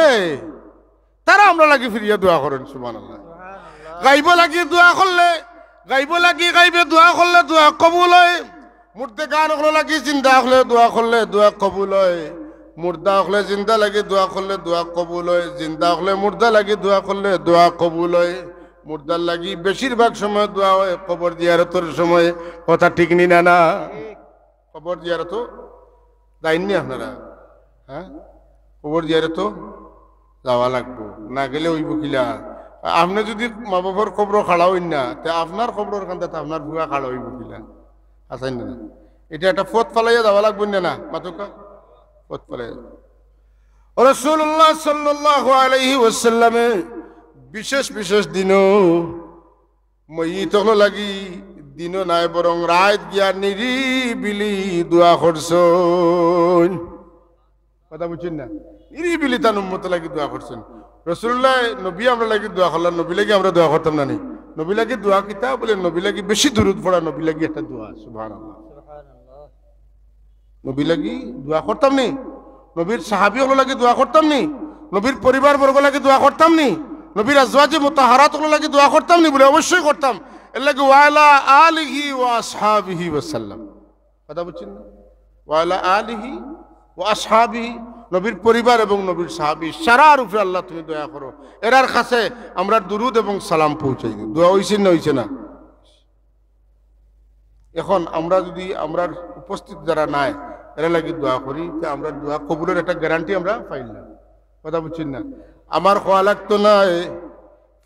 তারা আমরা লাগি ফিরিয়া দোয়া করেন সুবহানাল্লাহ গাইব লাগি দোয়া করলে গাইবে দোয়া করলে দোয়া কবুল হয় মুর্দে গান হলো লাগি জিন্দা হলে দোয়া করলে দোয়া কবুল হয় মুর্দা হলে জিন্দা লাগি দোয়া করলে দোয়া কবুল হয় জিন্দা হলে মুর্দা লাগি দোয়া করলে দোয়া কবুল হয় মুর্দার লাগি বেশিরভাগ সময় দোয়া হয় কবর জিয়ারতের সময় কথা ঠিক নি না কবর জিয়ারত যাইননি আপনারা হ্যাঁ কবর জিয়ারত যাওয়া লাগবো না গেলে ওই বকিলা আপনি যদি মা বাবার খবর খাড়া হইন না তে আপনার খবরের কান্দাতে আপনার ভুয়া খাড়া হইব কিলা আছেন না এটা একটা ফত ফালাইয়া যাওয়া লাগবে না মাতুকা ফত ফালাইয়া রাসূলুল্লাহ সাল্লাল্লাহু আলাইহি ওয়াসাল্লামে বিশেষ দিনও মইত লাগি দিনও নাই বরং রাত গিয়া নিরিবিলি দোয়া করছেন কথা বুঝছেন না নিরিবিলি তার উম্মত লাগি দোয়া করছেন রাসূলুল্লাহ নবী আমরা লাগি দোয়া করলাম নবী লাগি আমরা দোয়া করতাম না নি নবী লাগি দোয়া কিতা বলে নবী লাগি বেশি দুরূদ পড়া নবী লাগি একটা দোয়া সুবহানাল্লাহ নবী লাগি দোয়া করতাম নি নবীর সাহাবী হলো লাগি দোয়া করতাম নি নবীর পরিবার বর্গ লাগি দোয়া করতাম নি নবীর আজওয়াজে মুতাহারাত হলো লাগি দোয়া করতাম নি বলে অবশ্যই করতাম এর লাগি ওয়ালা আলিহি ওয়া আসহাবিহি ওয়াসাল্লাম কথা বুঝছেন না ওয়ালা আলিহি ওয়া আসহাবিহি নবীর পরিবার এবং নবীর সাহাবী সারার উপরে আল্লাহ তুমি দয়া করো এরার কাছে আমরা দুরুদ এবং সালাম পৌঁছাই দিই দোয়া হইছে না হইছে না এখন আমরা যদি আমরা উপস্থিত যারা নাই এরা লাগি দোয়া করি তো আমরা দোয়া কবুলের একটা গ্যারান্টি আমরা পাইলাম কথা বুঝছেন না আমার খোয়া লাগতো না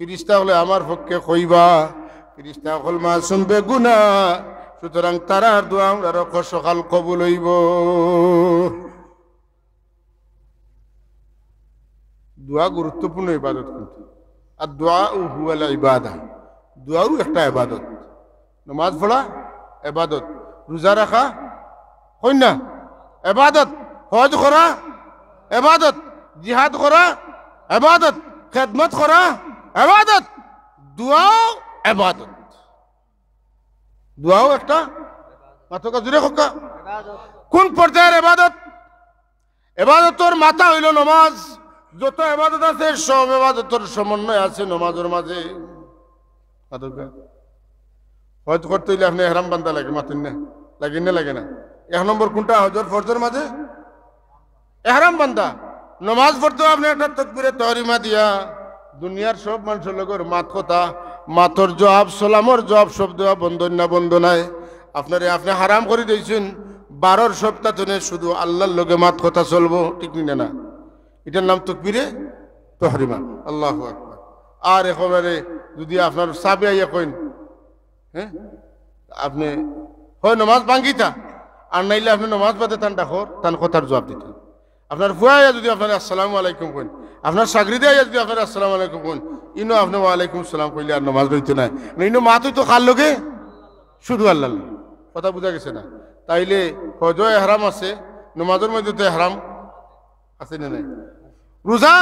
ফিরিস্তা হলে আমার পক্ষে কইবা ফিরিস্তা হল মাসুম বেগুনাহ সুতরাং তারার দোয়া আমরা সকাল কবুল হইব দোয়া গুরুত্বপূর্ণ ইবাদত কিন্তু আর দোয়া হুয়াল ইবাদা দোয়াও একটা ইবাদত নামাজ পড়া ইবাদত রোজা রাখা হয় না ইবাদত হজ করা ইবাদত জিহাদ করা ইবাদত খেদমত করা ইবাদত দোয়াও ইবাদত দোয়াও একটা মাথা জুড়ে হোকা কোন পর্যায়ের ইবাদত ইবাদতের মাথা হইল নামাজ যত ইবাদত আছে সব ইবাদতের সমন্বয় আছে নামাজের মাঝে হজ করতে হইলে আপনি ইহরাম বান্ধা লাগে মাতুন না লাগে না লাগে না এক নম্বর কোনটা হজর ফরজের মাঝে ইহরাম বান্ধা নামাজ পড়তে আপনি একটা তাকবীরে তাহরিমা দিয়া দুনিয়ার সব মানুষের লগের মাত কথা মাতর জবাব সালামর জবাব সব দেওয়া বন্ধ নাই আপনারে আপনি হারাম করে দিয়েছেন 12 সপ্তাহ ধরে শুধু আল্লাহর লগে মাত কথা চলবো ঠিক না এটার নাম তাকবীরে তাহরিমা আল্লাহু আকবার আর একেবারে যদি আপনার সাবে আইয়া কইন হ্যাঁ আপনি হয় নামাজ ভাঙ্গিতা আর নাইলে আপনি নামাজ বাদে তান কথার জবাব দিতেন আপনার ফুয়াইয়া যদি আপনার আসসালামু আলাইকুম কইন আপনার সাগরিদে আইয়া যদি আপনার আসসালামু আলাইকুম কইন ইনো আপনি ওয়ালাইকুম সালাম কইলে আর নামাজ রইতে নাই ইনো মা তুই তো কার লগে শুধু আল্লাহ কথা বুঝা গেছে না তাইলে হজ ইহরাম আছে নামাজের মধ্যে তো ইহরাম আছে না নাই রোজা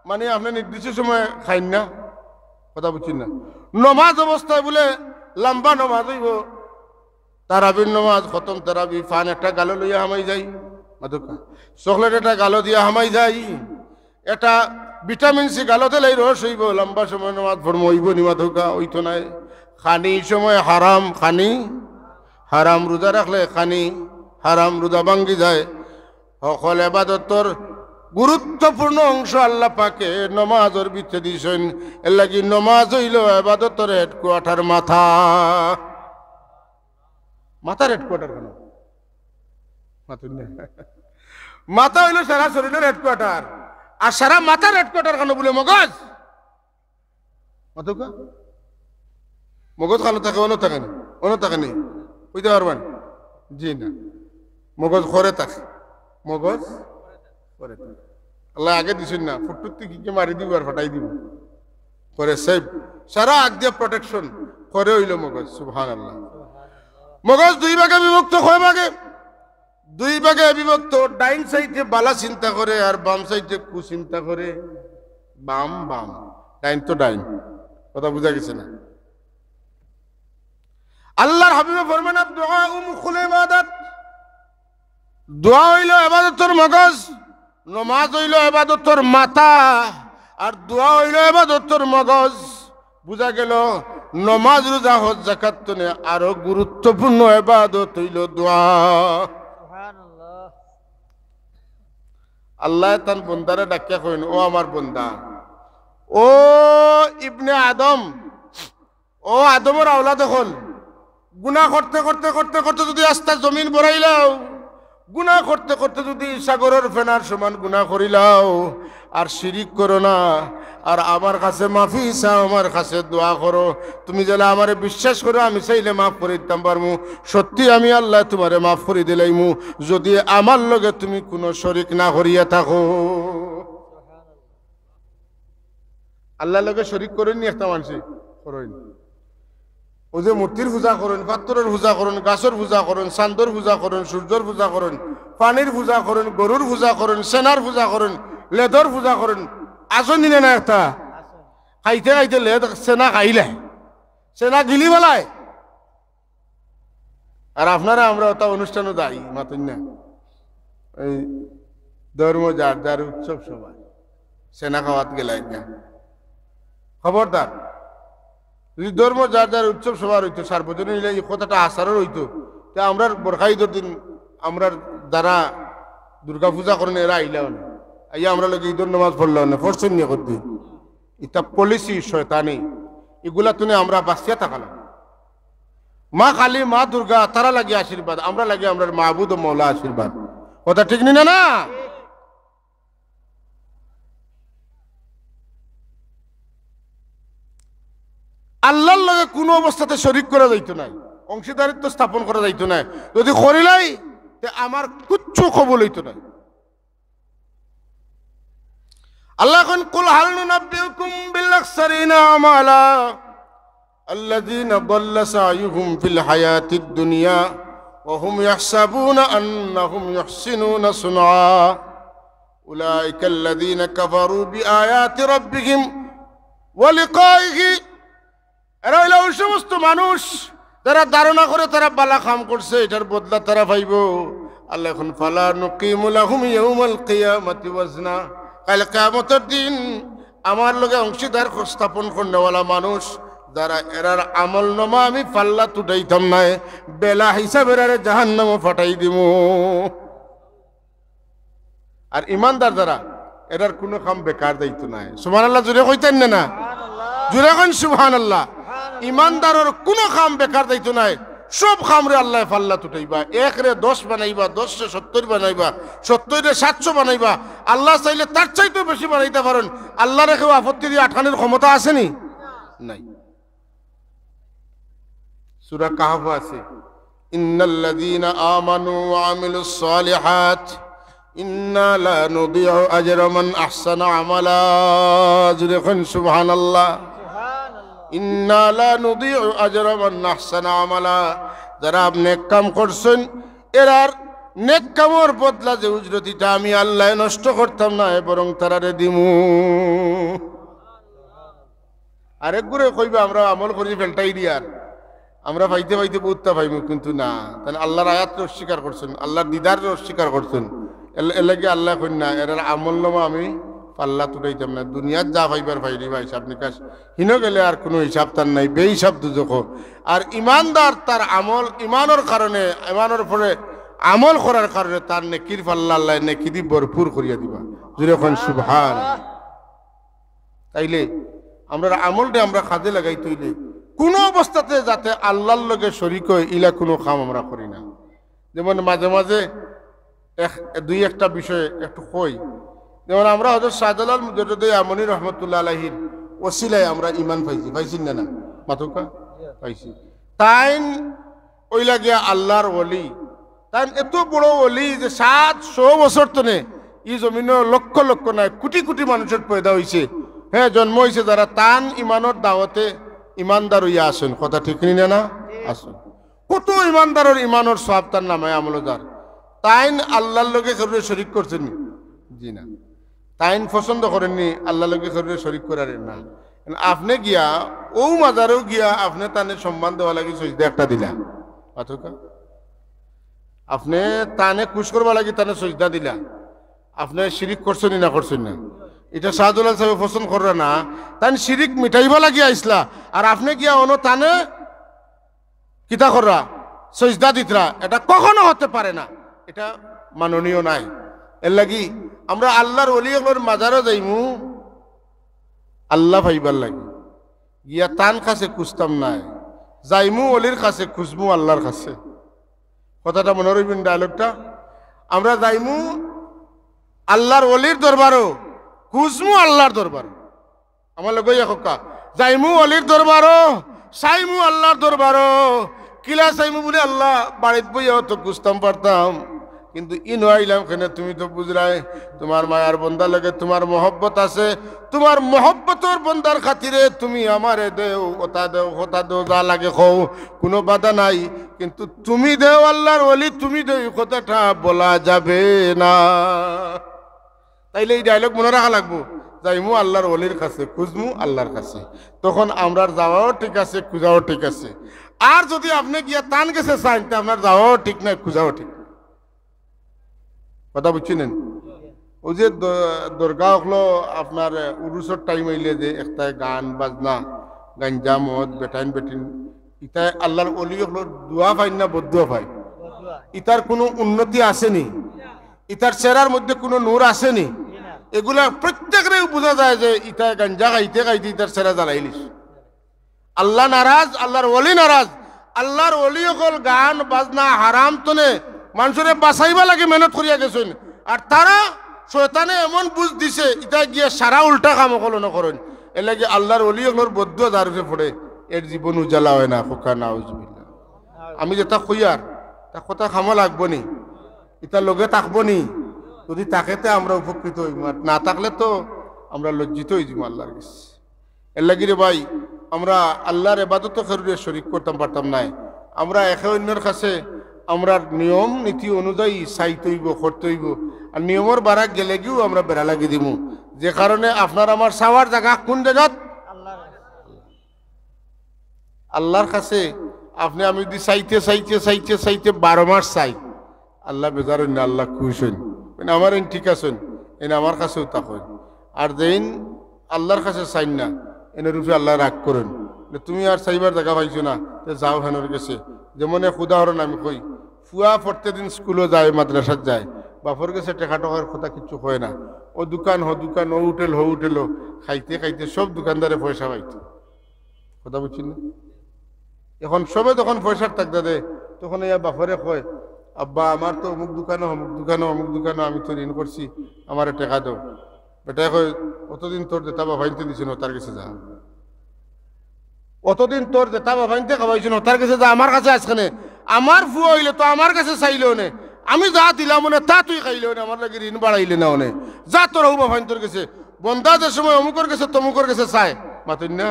মানে আপনি নির্দিষ্ট সময় খাইন না কথা বুঝছেন না নমাজ অবস্থায় বলে লম্বা নমাজ হইব তারাবির নমাজ খতম তারাবি ফান একটা গালো লইয়া হামাই যাই চকলেট একটা গালো দিয়া হামাই যাই এটা ভিটামিন সি গালতে লাই রস হইব লম্বা সময় নামাজ পড়বো হইব নিমা ধোকা ওইতো নাই খানি সময় হারাম খানি হারাম রোজা রাখলে খানি হারাম রোজা ভাঙ্গি যায় সকল এবাদতর গুরুত্বপূর্ণ অংশ আল্লাহ পাকে নমাজের ভিতরে দিয়েছেন এর লাগি নমাজ হইল এবাদতর হেডকোয়ার্টার মাথা মাথার হেডকোয়ার্টার কেন মাথা হইল সারা শরীরের হেডকোয়ার্টার আর সারা মাথার হেডকোয়ার্টার কেন বলে মগজ মগজ খালো থাকে অন্য থাকে নি বুঝতে পারবেন জি না মগজ ঘরে থাকে মগজ ঘরে থাকে আল্লাহ আগে দিছেন না ফুটুতে কি মারি দিব আর ফাটাই দিব করে সেভ সারা আগ দিয়ে প্রোটেকশন করে হইল মগজ সুবহানাল্লাহ মগজ দুই ভাগে বিভক্ত কয় ভাগে দুই ভাগে বিভক্ত ডাইন সাইডে বালা চিন্তা করে আর বাম সাইডে কু চিন্তা করে বাম বাম ডাইন তো ডাইন কথা বুঝা গেছে না আল্লাহর হাবিবে ফরমান দুআ মুখুল ইবাদত দোয়া হইল ইবাদতের মগজ নামাজ হইল ইবাদতের মাথা আর দোয়া হইল ইবাদতের মগজ বুঝা গেল নামাজ রোজা হজ যাকাত তনে আরো গুরুত্বপূর্ণ ইবাদত হইল দোয়া সুবহানাল্লাহ আল্লাহ তান বন্দারে ডাকিয়া কইন ও আমার বন্দা ও ইবনে আদম ও আদমের আওলাদ হল গুনাহ করতে করতে করতে করতে যদি আস্তা জমিন বড়াইলাও গুনাহ করতে করতে যদি সাগরের ফেনার সমান গুনাহ করিলাও আর শিরিক করো না আর আমার কাছে মাফি চাও আমার কাছে দোয়া করো তুমি যেন আমারে বিশ্বাস করো আমি চাইলে মাফ করে দিতাম পারমু সত্যি আমি আল্লাহ তোমারে মাফ করে দিলাইমু যদি আমার লগে তুমি কোনো শরিক না করিয়া থাকো আল্লাহর লগে শরিক করেন নি একটা মানুষ করেন ও যে মূর্তির পূজা করেন পাত্রের পূজা করেন গাছের পূজা করেন চান্দর পূজা করেন সূর্যর পূজা করেন পানির পূজা করেন গরুর পূজা করেন সেনার পূজা করেন লেদর পূজা করেন আসন দিনে না একটা খাইতে খাইতে লেদ সেনা খাইলে সেনা গিলি বেলায় আর আপনারা আমরা ওটা অনুষ্ঠানও যাই মাতুন না এই ধর্ম যার যার উৎসব সবাই সেনা খাওয়াত গেলাই না খবরদার যদি ধর্ম যার যার উৎসব সবার হইতো সার্বজনীন হইলে এই কথাটা আচারের হইতো তা আমরা বরখা ঈদের দিন আমরা যারা দুর্গা পূজা করেন এরা আইলাও না আইয়া আমরা লোক ঈদের নামাজ পড়লাম না ফরসন নিয়ে করতে এটা পলিসি শয়তানি এগুলা তুনে আমরা বাঁচিয়া থাকালাম মা কালী মা দুর্গা তারা লাগে আশীর্বাদ আমরা লাগে আমরা মাহবুদ ও মৌলা আশীর্বাদ কথা ঠিক নি না আল্লাহর লগে কোনো অবস্থাতে শরিক করা যাইতো না অংশীদারিত্ব স্থাপন করা যাইতো না যদি করিলাই তে আমার কিচ্ছু কবুল হইতো না আল্লাহ কোন কুল হাল নুনাব্বিউকুম বিল আখসারিনা আমালা আল্লাযীনা দাল্লা সায়ুহুম ফিল হায়াতিদ দুনিয়া ওয়া হুম ইয়াহসাবুনা আন্নাহুম ইহসিনুনা সুনআ উলাইকা আল্লাযীনা কাফারু বিআয়াতি রাব্বিহিম ওয়া লিকাইহি এরা হইল ওই সমস্ত মানুষ যারা ধারণা করে তারা বালা কাম করছে এটার বদলা তারা পাইব আল্লাহ এখন ফালা নুকিমু লাহুম ইয়াউমাল কিয়ামাতি ওয়াজনা কাল কিয়ামতের দিন আমার লগে অংশীদার স্থাপন করনেওয়ালা মানুষ যারা এরার আমল নামা আমি পাল্লা তুটাইতাম না বেলা হিসাবে এরারে জাহান্নামে ফাটাই দিমু আর ইমানদার যারা এরার কোনো কাম বেকার দায়িত্ব নাই সুবহানাল্লাহ জুড়ে কইতেন না জুড়ে কইন সুবহানাল্লাহ ইমানদারের কোনো কাম বেকার দায়িত্ব নাই সব কামরে আল্লাহ পাল্লা তুটাইবা 1 রে 10 বানাইবা 10 রে 70 বানাইবা 70 রে 700 বানাইবা আল্লাহ চাইলে তার চাইতেও বেশি বানাইতে পারেন আল্লাহ রেখে আপত্তি দিয়ে আটকানোর ক্ষমতা আসেনি নাই সূরা কাহফ আছে ইন্নাল্লাযীনা আমানু ওয়া আমিলুস সালিহাত ইন্না লা নুদিউ আজরা মান আহসানা আমালা জুরে কোন সুবহানাল্লাহ ইন্না লা নুদিউ আজরা মান আহসানা আমালা যারা নেক কাম করছেন এরার নেক কামের বদলা যে উজরতিটা আমি আল্লাহ নষ্ট করতাম না বরং তারারে দিমু আরেক গুরে কইবা আমরা আমল করি ফেলটাই দিয়ার আমরা পাইতে পাইতে বহুতটা পাইমু কিন্তু না তাহলে আল্লাহর আয়াতকে অস্বীকার করছেন আল্লাহর দিদারকে অস্বীকার করছেন এর লাগে আল্লাহ কই না এরার আমল নামা আমি পাল্লা তুটাইতাম না, দুনিয়ার যা পাইবার পাইলি বা হিসাব নিকাশ হিনো গেলে আর কোনো হিসাব তার নাই, বেহিসাব দুজক। আর ইমানদার তার আমল ইমানের কারণে, ইমানের পরে আমল করার কারণে তার নেকির পাল্লা আল্লাহ নেকি দি ভরপুর করিয়া দিবা। জুড়ে এখন সুবহান। তাইলে আমরা আমলটা আমরা কাজে লাগাই তৈলে কোনো অবস্থাতে যাতে আল্লাহর লগে শরীক হয় ইলা কোনো কাম আমরা করি না। যেমন মাঝে মাঝে দুই একটা বিষয়ে একটু কই, যেমন আমরা হযরত শাহজালাল মুজাদ্দিদ আমনি রহমতুল্লাহ আলাইহির ওসিলায় আমরা ইমান পাইছি না না মাতুকা পাইছি। তাইন ওই লাগিয়া আল্লাহর ওলি, তাইন এত বড় ওলি যে 700 বছর তনে ই জমিনে লক্ষ লক্ষ নাই কোটি কোটি মানুষের পয়দা হয়েছে, হ্যাঁ জন্ম হয়েছে যারা তান ইমানের দাওয়াতে ইমানদার হইয়া আসেন। কথা ঠিক নিনা না আসুন, কত ইমানদারের ইমানের সওয়াব তার নামে আমলদার। তাইন আল্লাহর লগে কারোর শরীক করছেন জি না, তাইন পছন্দ করেননি আল্লাহর লগে কারোর শরীক করার না। আপনি গিয়া ও মাজারেও গিয়া আপনি তানে সম্মান দেওয়া লাগি সজদা একটা দিলা, অথকা আপনি তানে খুশ করবা লাগি তানে সজদা দিলা, আপনি শিরিক করছেন না করছেন না, এটা শাহজালাল সাহেব পছন্দ করে না। তাই শিরিক মিটাইবা লাগি আইসলা আর আপনি গিয়া অন তানে কিতা কররা সজদা দিতরা, এটা কখনো হতে পারে না, এটা মাননীয় নাই। এর লাগি আমরা আল্লাহর ওলিগুলোর মাজারও যাইমু আল্লাহ ভাইবার লাগি, গিয়া তান কাছে খুঁজতাম নাই, যাইমু অলির কাছে খুঁজমু আল্লাহর কাছে। কথাটা মনে রাখবেন ডায়লগটা, আমরা যাইমু আল্লাহর অলির দরবারও খুঁজমু আল্লাহর দরবার। আমার লোক একা যাইমু অলির দরবারও চাইমু আল্লাহর দরবারও, কিলা চাইমু বলে আল্লাহ বাড়িত বইয়াও তো খুঁজতাম পারতাম, কিন্তু ই নইলাম কেন, তুমি তো বুঝলাই তোমার মায়ার বন্দার লাগে তোমার মহব্বত আছে, তোমার মহব্বতর বন্দার খাতিরে তুমি আমারে দেও, ওটা দেও হতা দেও, যা লাগে খও, কোনো বাধা নাই, কিন্তু তুমি দেও আল্লাহর ওলি তুমি দেও কথাটা বলা যাবে না। তাইলে এই ডায়লগ মনে রাখা লাগবো, যাইমু আল্লাহর ওলির কাছে খুঁজমু আল্লাহর কাছে, তখন আমরার যাওয়াও ঠিক আছে খুঁজাও ঠিক আছে। আর যদি আপনি গিয়া তান গেছে চাইন তা আপনার যাওয়াও ঠিক নাই খুঁজাও ঠিক। কথা বুঝছিলেন? ওই যে দরগা হলো আপনার উরুসর টাইম হইলে যে একটা গান বাজনা গাঞ্জা মদ বেটাইন বেটিন, ইতায় আল্লাহর ওলি হলো দোয়া পাই না বদুয়া পাই, ইতার কোনো উন্নতি আসেনি, ইতার চেহারার মধ্যে কোনো নূর আসেনি, এগুলা প্রত্যেকের বোঝা যায় যে ইতায় গাঞ্জা খাইতে খাইতে ইতার চেহারা জ্বালাইলিস। আল্লাহ নারাজ, আল্লাহর ওলি নারাজ। আল্লাহর ওলি হল গান বাজনা হারাম তনে মানুষের বাঁচাইবা লাগে মেহনত করিয়া গেছেন, আর তারা শয়তানে এমন বুঝ দিছে ইটা গিয়ে সারা উল্টা কাম কল নকরেন। এর লাগে আল্লাহর ওলি হলোর বদ্ধ দারুফে পড়ে এর জীবন উজালা হয় না। খোকা নাউজুবিল্লাহ। আমি যেটা কইয়ার তা কথা খামা লাগবো নি, ইটা লগে থাকবো নি, যদি তাকেতে আমরা উপকৃত হইব, না থাকলে তো আমরা লজ্জিত হয়ে যাব আল্লাহর কাছে। এর লাগি রে ভাই আমরা আল্লাহর ইবাদত করে শরীক করতাম পারতাম নাই, আমরা একে অন্যের কাছে আমরা নিয়ম নীতি অনুযায়ী চাইতে হইব করতে হইব, আর নিয়মের বারাক গেলে গিয়েও আমরা বেড়া লাগি দিব, যে কারণে আপনার আমার চাওয়ার জায়গা কোন জায়গাত আল্লাহর কাছে। আপনি আমি যদি চাইতে চাইতে চাইতে চাইতে 12 মাস চাই, আল্লাহ বেজার হইন না, আল্লাহ খুশ হইন, আমার এন ঠিক আছেন এনে আমার কাছেও তা হয়। আর যেইন আল্লাহর কাছে চাইন না এনে রূপে আল্লাহ রাগ করেন, তুমি আর চাইবার জায়গা পাইছো না যাও হেনের গেছে। যেমন এক উদাহরণ আমি কই, ফুয়া প্রত্যেকদিন স্কুলে যায় মাদ্রাসাত যায়, বাপর গেছে টেকা টকার কথা কিছু হয় না, ও দোকান হ দোকান, ও হোটেল হ হোটেল, খাইতে খাইতে সব দোকানদারে পয়সা পাইত। কথা বুঝছি না? এখন সবে যখন পয়সার টাকা দেয় তখন ইয়া বাপরে কয়, আব্বা আমার তো অমুক দোকানে অমুক দোকানে অমুক দোকানে আমি তো ঋণ করছি, আমার টাকা দাও। বেটা কয় অতদিন তোর যেটা বাবাইনতে দিছিল তার কাছে যা, অতদিন তোর যেটা বাবাইনতে খাওয়াইছিল তার কাছে যা, আমার কাছে আজখানে আমার ফুয়া হইলে তো আমার কাছে চাইলেও নে, আমি যা দিলাম মনে তা তুই খাইলেও না, আমার লাগে ঋণ বাড়াইলে না অনে, যা তোর হৌ বাবাইন তোর কাছে বন্ধা যে সময় অমুকর কাছে তমুকর কাছে চায় মাতুন না।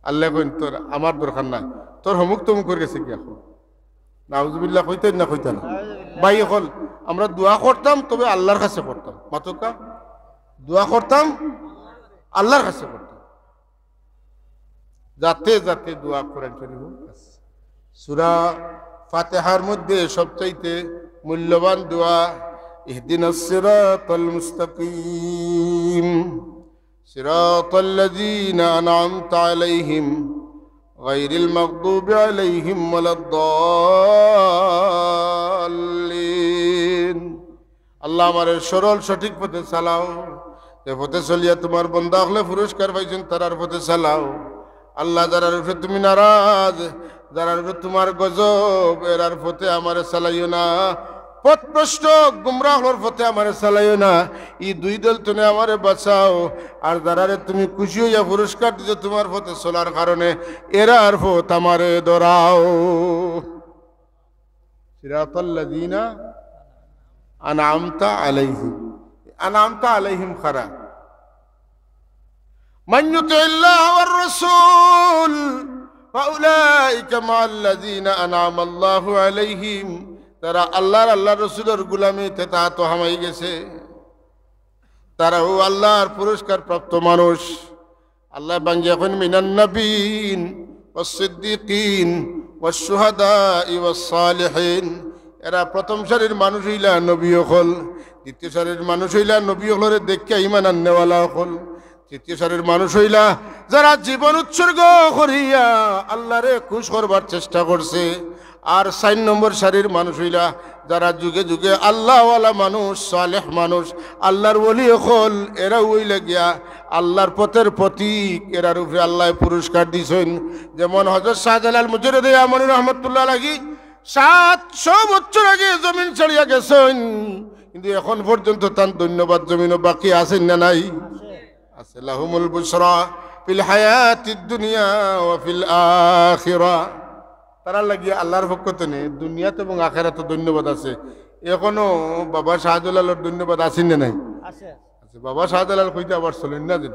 আল্লাহ কইন তোর আমার দরকার নাই, তোর হমুক তমুকর কাছে কি এখন নাউজুবিল্লাহ কইতেন না কইতেন না। ভাই এখন আমরা দোয়া করতাম তবে আল্লাহর কাছে করতাম, মাতুকা দোয়া করতাম আল্লাহর কাছে করতাম, যাতে যাতে দোয়া করেন শরীফ। সূরা ফাতিহার মধ্যে সবচাইতে মূল্যবান দোয়া اهدنا الصراط المستقيم صراط الذين أنعمت عليهم غير المغضوب عليهم ولا الضالين আল্লাহ আমারে সরল সঠিক পথে চালাও যে পথে চলিয়া তোমার বান্দা হলে পুরস্কার পাইছেন তারার পথে চালাও আল্লাহ যারার উপরে তুমি নারাজ যারার উপরে তোমার গজব এরার পথে আমারে চালাইও না পথভ্রষ্ট গুমরাহর পথে আমারে চালাইও না এই দুই দল তুমি আমারে বাঁচাও আর যারারে তুমি খুশি হইয়া পুরস্কার দিছো তোমার পথে চলার কারণে এরার পথ আমারে ধরাও সিরাতাল্লাযীনা আনআমতা আলাইহিম খারা মান ইউতিল্লাহ ওয়ার রাসূল ফাউলাইকা মাআল্লাযীনা আনআমা আল্লাহু আলাইহিম তারা আল্লাহ রসুলের গুলামিতে তাহাত হামাই গেছে তারাও আল্লাহর পুরস্কার প্রাপ্ত মানুষ আল্লাহ বাঙ্গি এখন মিনান নবীন ওয়াস সিদ্দিকিন ওয়াস শুহাদাই ওয়াস সালিহিন এরা প্রথম সারির মানুষ হইলা নবী হল দ্বিতীয় সারির মানুষ হইলা নবী হলরে দেখে ঈমান আননেওয়ালা হল তৃতীয় সারির মানুষ হইলা যারা জীবন উৎসর্গ করিয়া আল্লাহরে খুশ করবার চেষ্টা করছে আর 4 নম্বর সারির মানুষ হইলা যারা যুগে যুগে আল্লাহওয়ালা মানুষ সালেহ মানুষ আল্লাহর ওলি হল এরা হইলে গিয়া আল্লাহর পথের প্রতীক এরার উপরে আল্লাহ পুরস্কার দিয়েছেন যেমন হযরত শাহজালাল মুজাদ্দিদ আমনি রহমাতুল্লাহ আলাইহি 700 বছর আগে জমিন ছাড়িয়া গেছেন কিন্তু এখন পর্যন্ত তার ধন্যবাদ জমিনও বাকি আছেন না নাই আছে লাহুমুল বুশরা ফিল হায়াতিদ দুনিয়া ওয়া ফিল আখিরাহ তারা লাগিয়ে আল্লাহর পক্ষ থেকে দুনিয়াতে এবং আখিরাতে ধন্যবাদ আছে এখনো বাবা শাহজালালের ধন্যবাদ আছে না নাই আছে বাবা শাহজালাল কইতে আবার চলেন না যেন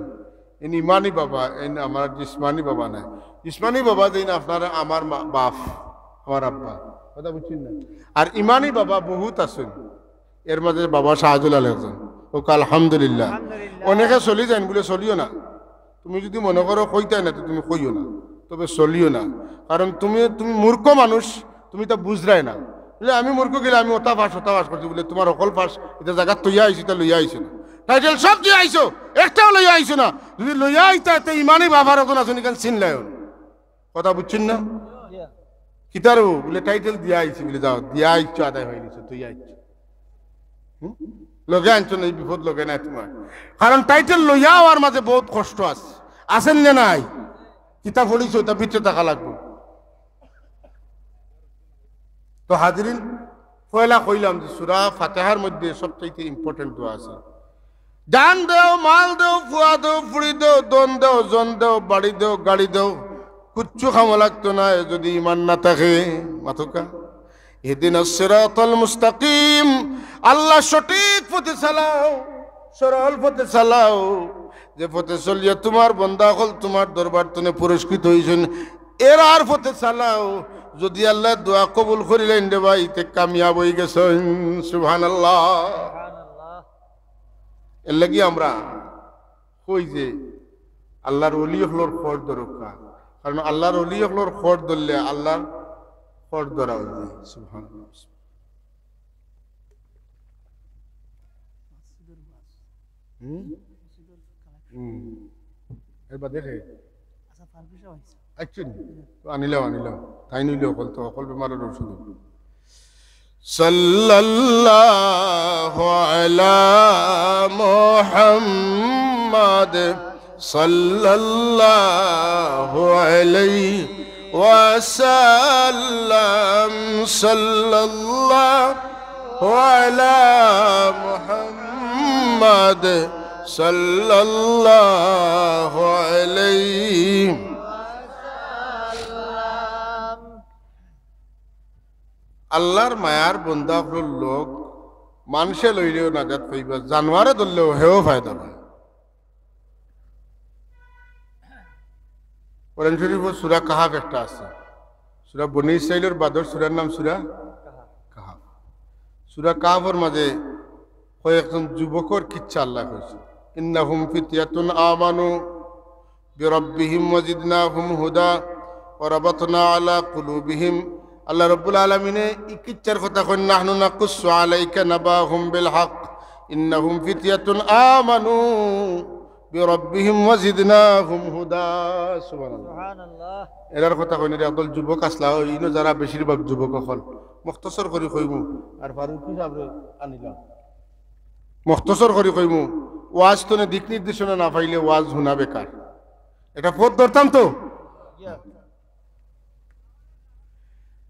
ইন ইমানি বাবা ইন আমার জিসমানি বাবা না জিসমানি বাবা দিন আপনার আমার বাপ আমার আব্বা কথা বুঝছেন না আর ইমানি বাবা বহুত আছেন এর মাঝে বাবা শাহজালাল একজন ও আলহামদুলিল্লাহ অনেকে চলি যান বলে চলিও না তুমি যদি মনে করো কইতাই না তো তুমি কইও না তবে চলিও না কারণ তুমি মূর্খ মানুষ তুমি তা বুঝরাই না বলে আমি মূর্খ গেলে আমি ওটা ফাঁস করছি বলে তোমার অকল ফাঁস এটা জায়গা তৈয়া আইছি তা লইয়া আইছো না টাইটেল সব দিয়ে আইছো একটাও লইয়া আইছো না যদি লইয়া আইতা তো ইমানই বাবার এখন আছো নিকান চিনলাই কথা বুঝছেন না কিতারও বলে টাইটেল দিয়া আইছি বলে যাও দিয়া আইছো আদায় হয়ে গেছে তুই আইছো লগে আনছো না এই বিপদ লগে নাই তোমার কারণ টাইটেল লইয়া আমার মাঝে বহুত কষ্ট আছে আছেন না নাই কিতাব পড়িছো তা ভিতরে টাকা লাগবে তো হাজিরিন পয়লা কইলাম যে সূরা ফাতিহার মধ্যে সবচেয়ে ইম্পর্টেন্ট দোয়া আছে জান দেও মাল দেও ফুয়া দেও ফুড়ি দেও দন দেও জন দেও বাড়ি দেও গাড়ি দেও কিচ্ছু খামো লাগতো না যদি ইমান না থাকে মাথুকা ইহদিনাস সিরাতাল মুস্তাকিম আল্লাহ সঠিক পথে চালাও সরল পথে চালাও যে পথে চলিয়া তোমার বান্দা হল তোমার দরবার তনে পুরস্কৃত হইছেন এরার পথে চালাও যদি আল্লাহ দোয়া কবুল করিলেন রে ভাই তে কামিয়াব হয়ে গেছেন সুবহানাল্লাহ এর লাগি আমরা কই যে আল্লাহর ওলি হলোর খর দরকার কারণ আল্লাহর ওলি হলোর খর ধরলে আল্লাহর খর ধরা হয়ে যায় সুবহানাল্লাহ এবার দেখে আনিলাম তাই নিলে অকল তো অকল বেমারের ওষুধ সাল্লাল্লাহু আলা মুহাম্মাদ সাল্লাল্লাহু আলাইহি ওয়াসাল্লাম সাল্লাল্লাহু আলা মুহাম্মাদ সাল্লাল্লাহু আলাইহি আল্লাহর মায়ার বন্দা হল লোক মানুষে লইলেও নাজাত পাইবা জানোয়ারে ধরলেও হেও ফায়দা পায় কোরআন শরীফে সূরা কাহাফ একটা আছে সূরা বনী ইসরাঈলের বাদর সূরার নাম সূরা কাহাফ সূরা কাহাফের মাঝে কয়েকজন যুবকের কিচ্ছা আল্লাহ কইছে ইন্নাহুম ফিতয়াতুন আমানু বিরাব্বিহিম ওয়াজিদনাহুম হুদা ওয়া রাবাতনা আলা কুলুবিহিম আল্লাহ রব্বুল আলামিনে ইকিচ্চার কথা কই নাহনু নাকুসু আলাইকা নাবাহুম বিল হক ইন্নাহুম ফিতয়াতুন আমানু বিরাব্বিহিম ওয়াজিদনাহুম হুদা সুবহানাল্লাহ এরার কথা কই না অকল যুবক আসলা ইনো যারা বেশিরভাগ যুবক হল মুখতসর করি কইমু আর ফারুকি সাহেব আনিলাম মুখতসর করি কইমু ওয়াজ তো দিক নির্দেশনা না পাইলে ওয়াজ শোনা বেকার এটা পথ ধরতাম তো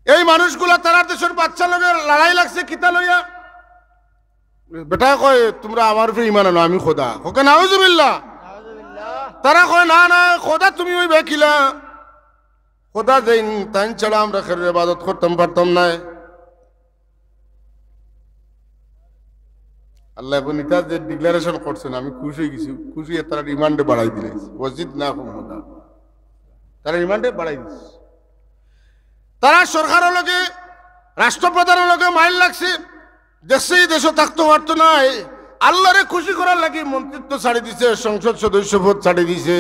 এই মানুষগুলা তারা দেশের বাচ্চা লগে লড়াই লাগছে কিতা লইয়া বেটা কয় তোমরা আমার উপরে ইমান আনো আমি খোদা ওকে নাউজুবিল্লাহ তারা কয় না না খোদা তুমি ওই বেকিলা খোদা যেন তাই ছাড়া আমরা খেরের ইবাদত করতাম পারতাম না আল্লাহ এখন এটা যে ডিক্লারেশন করছেন আমি খুশি হয়ে গেছি খুশি হয়ে তারা রিমান্ডে বাড়াই দিয়েছে ওয়াজিদ না হুদা তারা রিমান্ডে বাড়াই দিচ্ছে তারা সরকারের লগে রাষ্ট্রপ্রধানের লগে মাইল লাগছে দেশেই দেশও থাকতে পারতো না আল্লাহরে খুশি করার লাগে মন্ত্রিত্ব ছাড়ি দিছে সংসদ সদস্য পদ ছাড়ি দিছে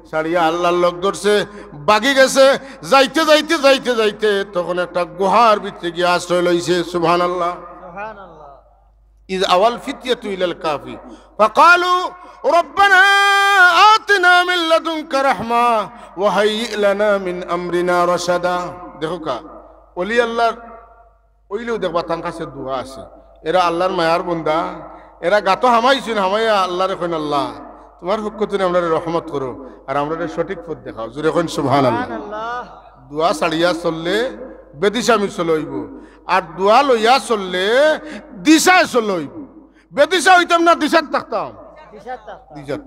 ছাড়িয়া আল্লাহর লোক ধরছে বাগি গেছে যাইতে যাইতে যাইতে যাইতে তখন একটা গুহার ভিতরে গিয়ে আশ্রয় লইছে সুবহানাল্লাহ সুবহানাল্লাহ ইয আওয়াল ফিতয়াতু ইলাল কাফি ফাকালু রব্বানা আতিনা মিন লাদুনকা রাহমা ওয়া হাইয়্ লানা মিন আমরিনা রাশাদা দেখো কা ওলি আল্লাহর ওইলেও দেখবা তার কাছে দোয়া আছে এরা আল্লাহর মায়ার বন্দা এরা গাতো হামাইছেন হামাইয়া আল্লাহর এখন আল্লাহ তোমার পক্ষ থেকে আমরা রহমত করো আর আমরা সঠিক পথ দেখাও জুড়ে এখন সুবহানাল্লাহ দোয়া ছাড়িয়া চললে বেদিশামি চলে হইব আর দোয়া লইয়া চললে দিশায় চলে হইব বেদিশা হইতাম না দিশার থাকতাম দিশার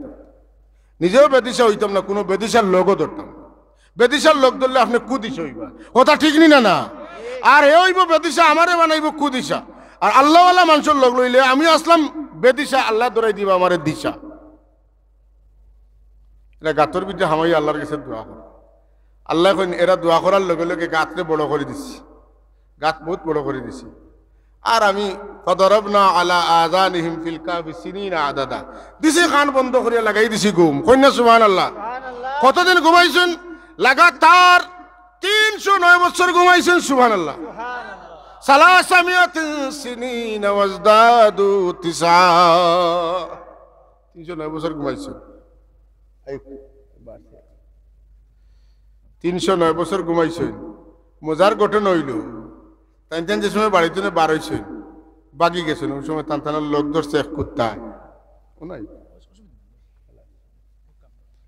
নিজেও বেদিশা হইতাম না কোনো বেদিশার লোকও ধরতাম বেদিশার লোক ধরলে আপনি কুদিশা হইবা ওটা ঠিক নি না আর এ হইব বেদিশা আমারে বানাইব কুদিশা আর আল্লাহওয়ালা মানুষের লোক লইলে আমি আসলাম বেদিশা আল্লাহ ধরাই দিব আমার দিশা এটা গাতর ভিতরে হামাই আল্লাহর কাছে দোয়া করে আল্লাহ এরা দোয়া করার লগে লগে গাতরে বড় করে দিছি গাত বহুত বড় করে দিছি আর আমি ফাদরাবনা আলা আযানিহিম ফিল কাফি সিনিনা আদাদা দিছি কান বন্ধ করিয়া লাগাই দিছি ঘুম কইনা সুবহানাল্লাহ কতদিন ঘুমাইছেন লাগাতার 309 বছর ঘুমাইছেন সুবহানাল্লাহ সালাসামিয়াতিন সিনিনা ওয়াজদাদু তিসা 309 বছর ঘুমাইছেন 309 বছর ঘুমাইছেন মজার গঠন হইল তাই যে সময় বাড়িতে বার হয়েছেন বাগি গেছেন ওই সময় তান্তানার লোক ধরছে এক কুত্তা ও নাই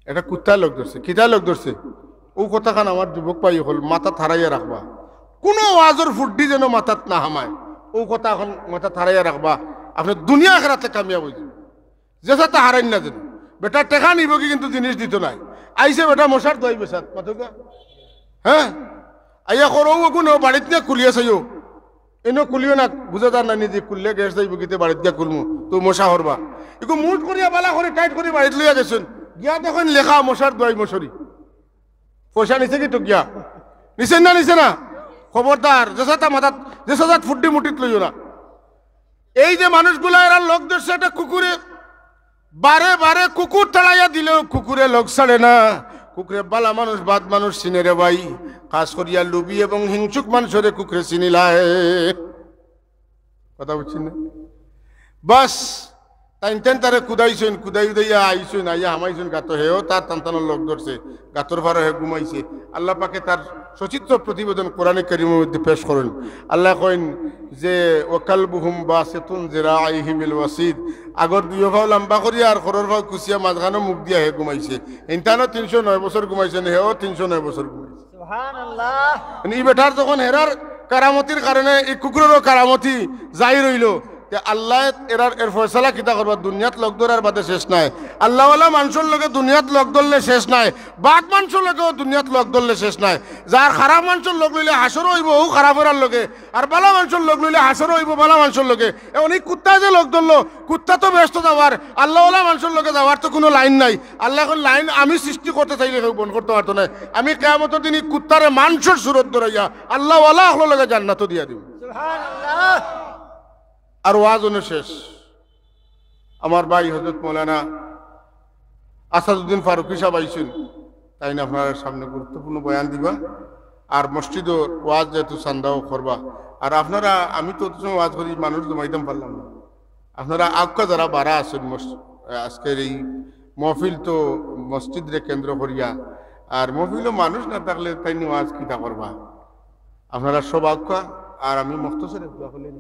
এটা কুত্তা লোক ধরছে কিতা লোক ধরছে ও কথাখান আমার যুবক পাই হল মাথা থারাইয়া রাখবা কোনো ওয়াজর ফুড্ডি যেন মাথাত না হামায় ও কথা এখন মাথা থারাইয়া রাখবা আপনি দুনিয়া খেরাতে কামিয়াব হয়েছে যে সাথে হারাই না যেন বেটা টেকা নিব কি কিন্তু জিনিস দিত নাই আইসে বেটা মশার দই বেসাত মাথা হ্যাঁ আইয়া করো গুণ বাড়িতে নিয়ে কুলিয়া চাইও এনে কুলিও না বুঝে তার না নিজে কুললে গ্যাস যাইব গীতে বাড়িতে গিয়া কুলমু তো মশা হরবা একটু মুঠ করিয়া বালা করে টাইট করে বাড়িতে লইয়া গেছেন গিয়া দেখেন লেখা মশার দই মশারি পয়সা নিছে কি তো গিয়া নিছেন না নিছে না খবরদার যেসাটা মাথাত যেসাত ফুড্ডি মুটিত লইও না এই যে মানুষগুলা এরা লোক ধরছে একটা কুকুরে বারে বারে কুকুর তাড়াইয়া দিলেও কুকুরে লোক ছাড়ে না কুকুরে বালা মানুষ বাদ মানুষ চিনে রে ভাই খাস করিয়া লুবি এবং হিংসুক মানুষরে কুকুরে চিনিলায় কথা বুঝছি না বাস তাই তারে কুদাইছেন কুদাই উদাইয়া আইছেন আইয়া হামাইছেন গাতো হেও তার তান্তানোর লোক ধরছে গাতর ভাড়া হে ঘুমাইছে আল্লাহ পাকে তার সচিত্র প্রতিবেদন কোরআনে কারিমের মধ্যে পেশ করেন আল্লাহ কইন যে ওয়াকালবুহুম বাসিতুন জিরাইহি বিল ওয়াসিদ আগর দুই ভাও লম্বা করিয়া আর খরর ভাও কুচিয়া মাঝখানে মুখ দিয়া হে ঘুমাইছে ইনতানো 309 বছর ঘুমাইছেন হেও 309 বছর ঘুমাইছে সুবহানাল্লাহ এই বেটার যখন হেরার কারামতির কারণে এই কুকুরেরও কারামতি যাই রইল আল্লাহ এর ফয়সালা কিতা করবা দুনিয়াত লোক ধরার বাদে শেষ নাই আল্লাহওয়ালা মানুষের লগে দুনিয়াত লোক ধরলে শেষ নাই বাদ মানুষের লগেও দুনিয়াত লোক ধরলে শেষ নাই যার খারাপ মানুষের লোক লইলে হাসর হইব ও খারাপ হওয়ার লগে আর বালা মানুষের লোক লইলে হাসর হইব বালা মানুষের লগে এমন এই কুত্তা যে লোক ধরলো কুত্তা তো ব্যস্ত যাওয়ার আল্লাহওয়ালা মানুষের লগে যাওয়ার তো কোনো লাইন নাই আল্লাহ এখন লাইন আমি সৃষ্টি করতে চাইলে কেউ বন্ধ করতে পারতো না আমি কিয়ামতের দিন কুত্তারে মানুষের সুরত ধরাইয়া আল্লাহওয়ালা হলো লগে জান্নাত দিয়া দিব সুবহানাল্লাহ আর ওয়াজও শেষ আমার ভাই হযরত মৌলানা আসাদুদ্দিন ফারুকি সাহেব আইছেন তাই না আপনার সামনে গুরুত্বপূর্ণ বয়ান দিবা আর মসজিদ ওয়াজ যেহেতু চান্দাও করবা আর আপনারা আমি তো ওয়াজ করি মানুষ জমাইতাম পারলাম না আপনারা আক্কা যারা বাড়া আছেন আজকের এই মহফিল তো মসজিদরে কেন্দ্র করিয়া আর মহফিলও মানুষ না থাকলে তাই ওয়াজ কিতা করবা আপনারা সব আক্কা আর আমি মুখতসর একটু হলেন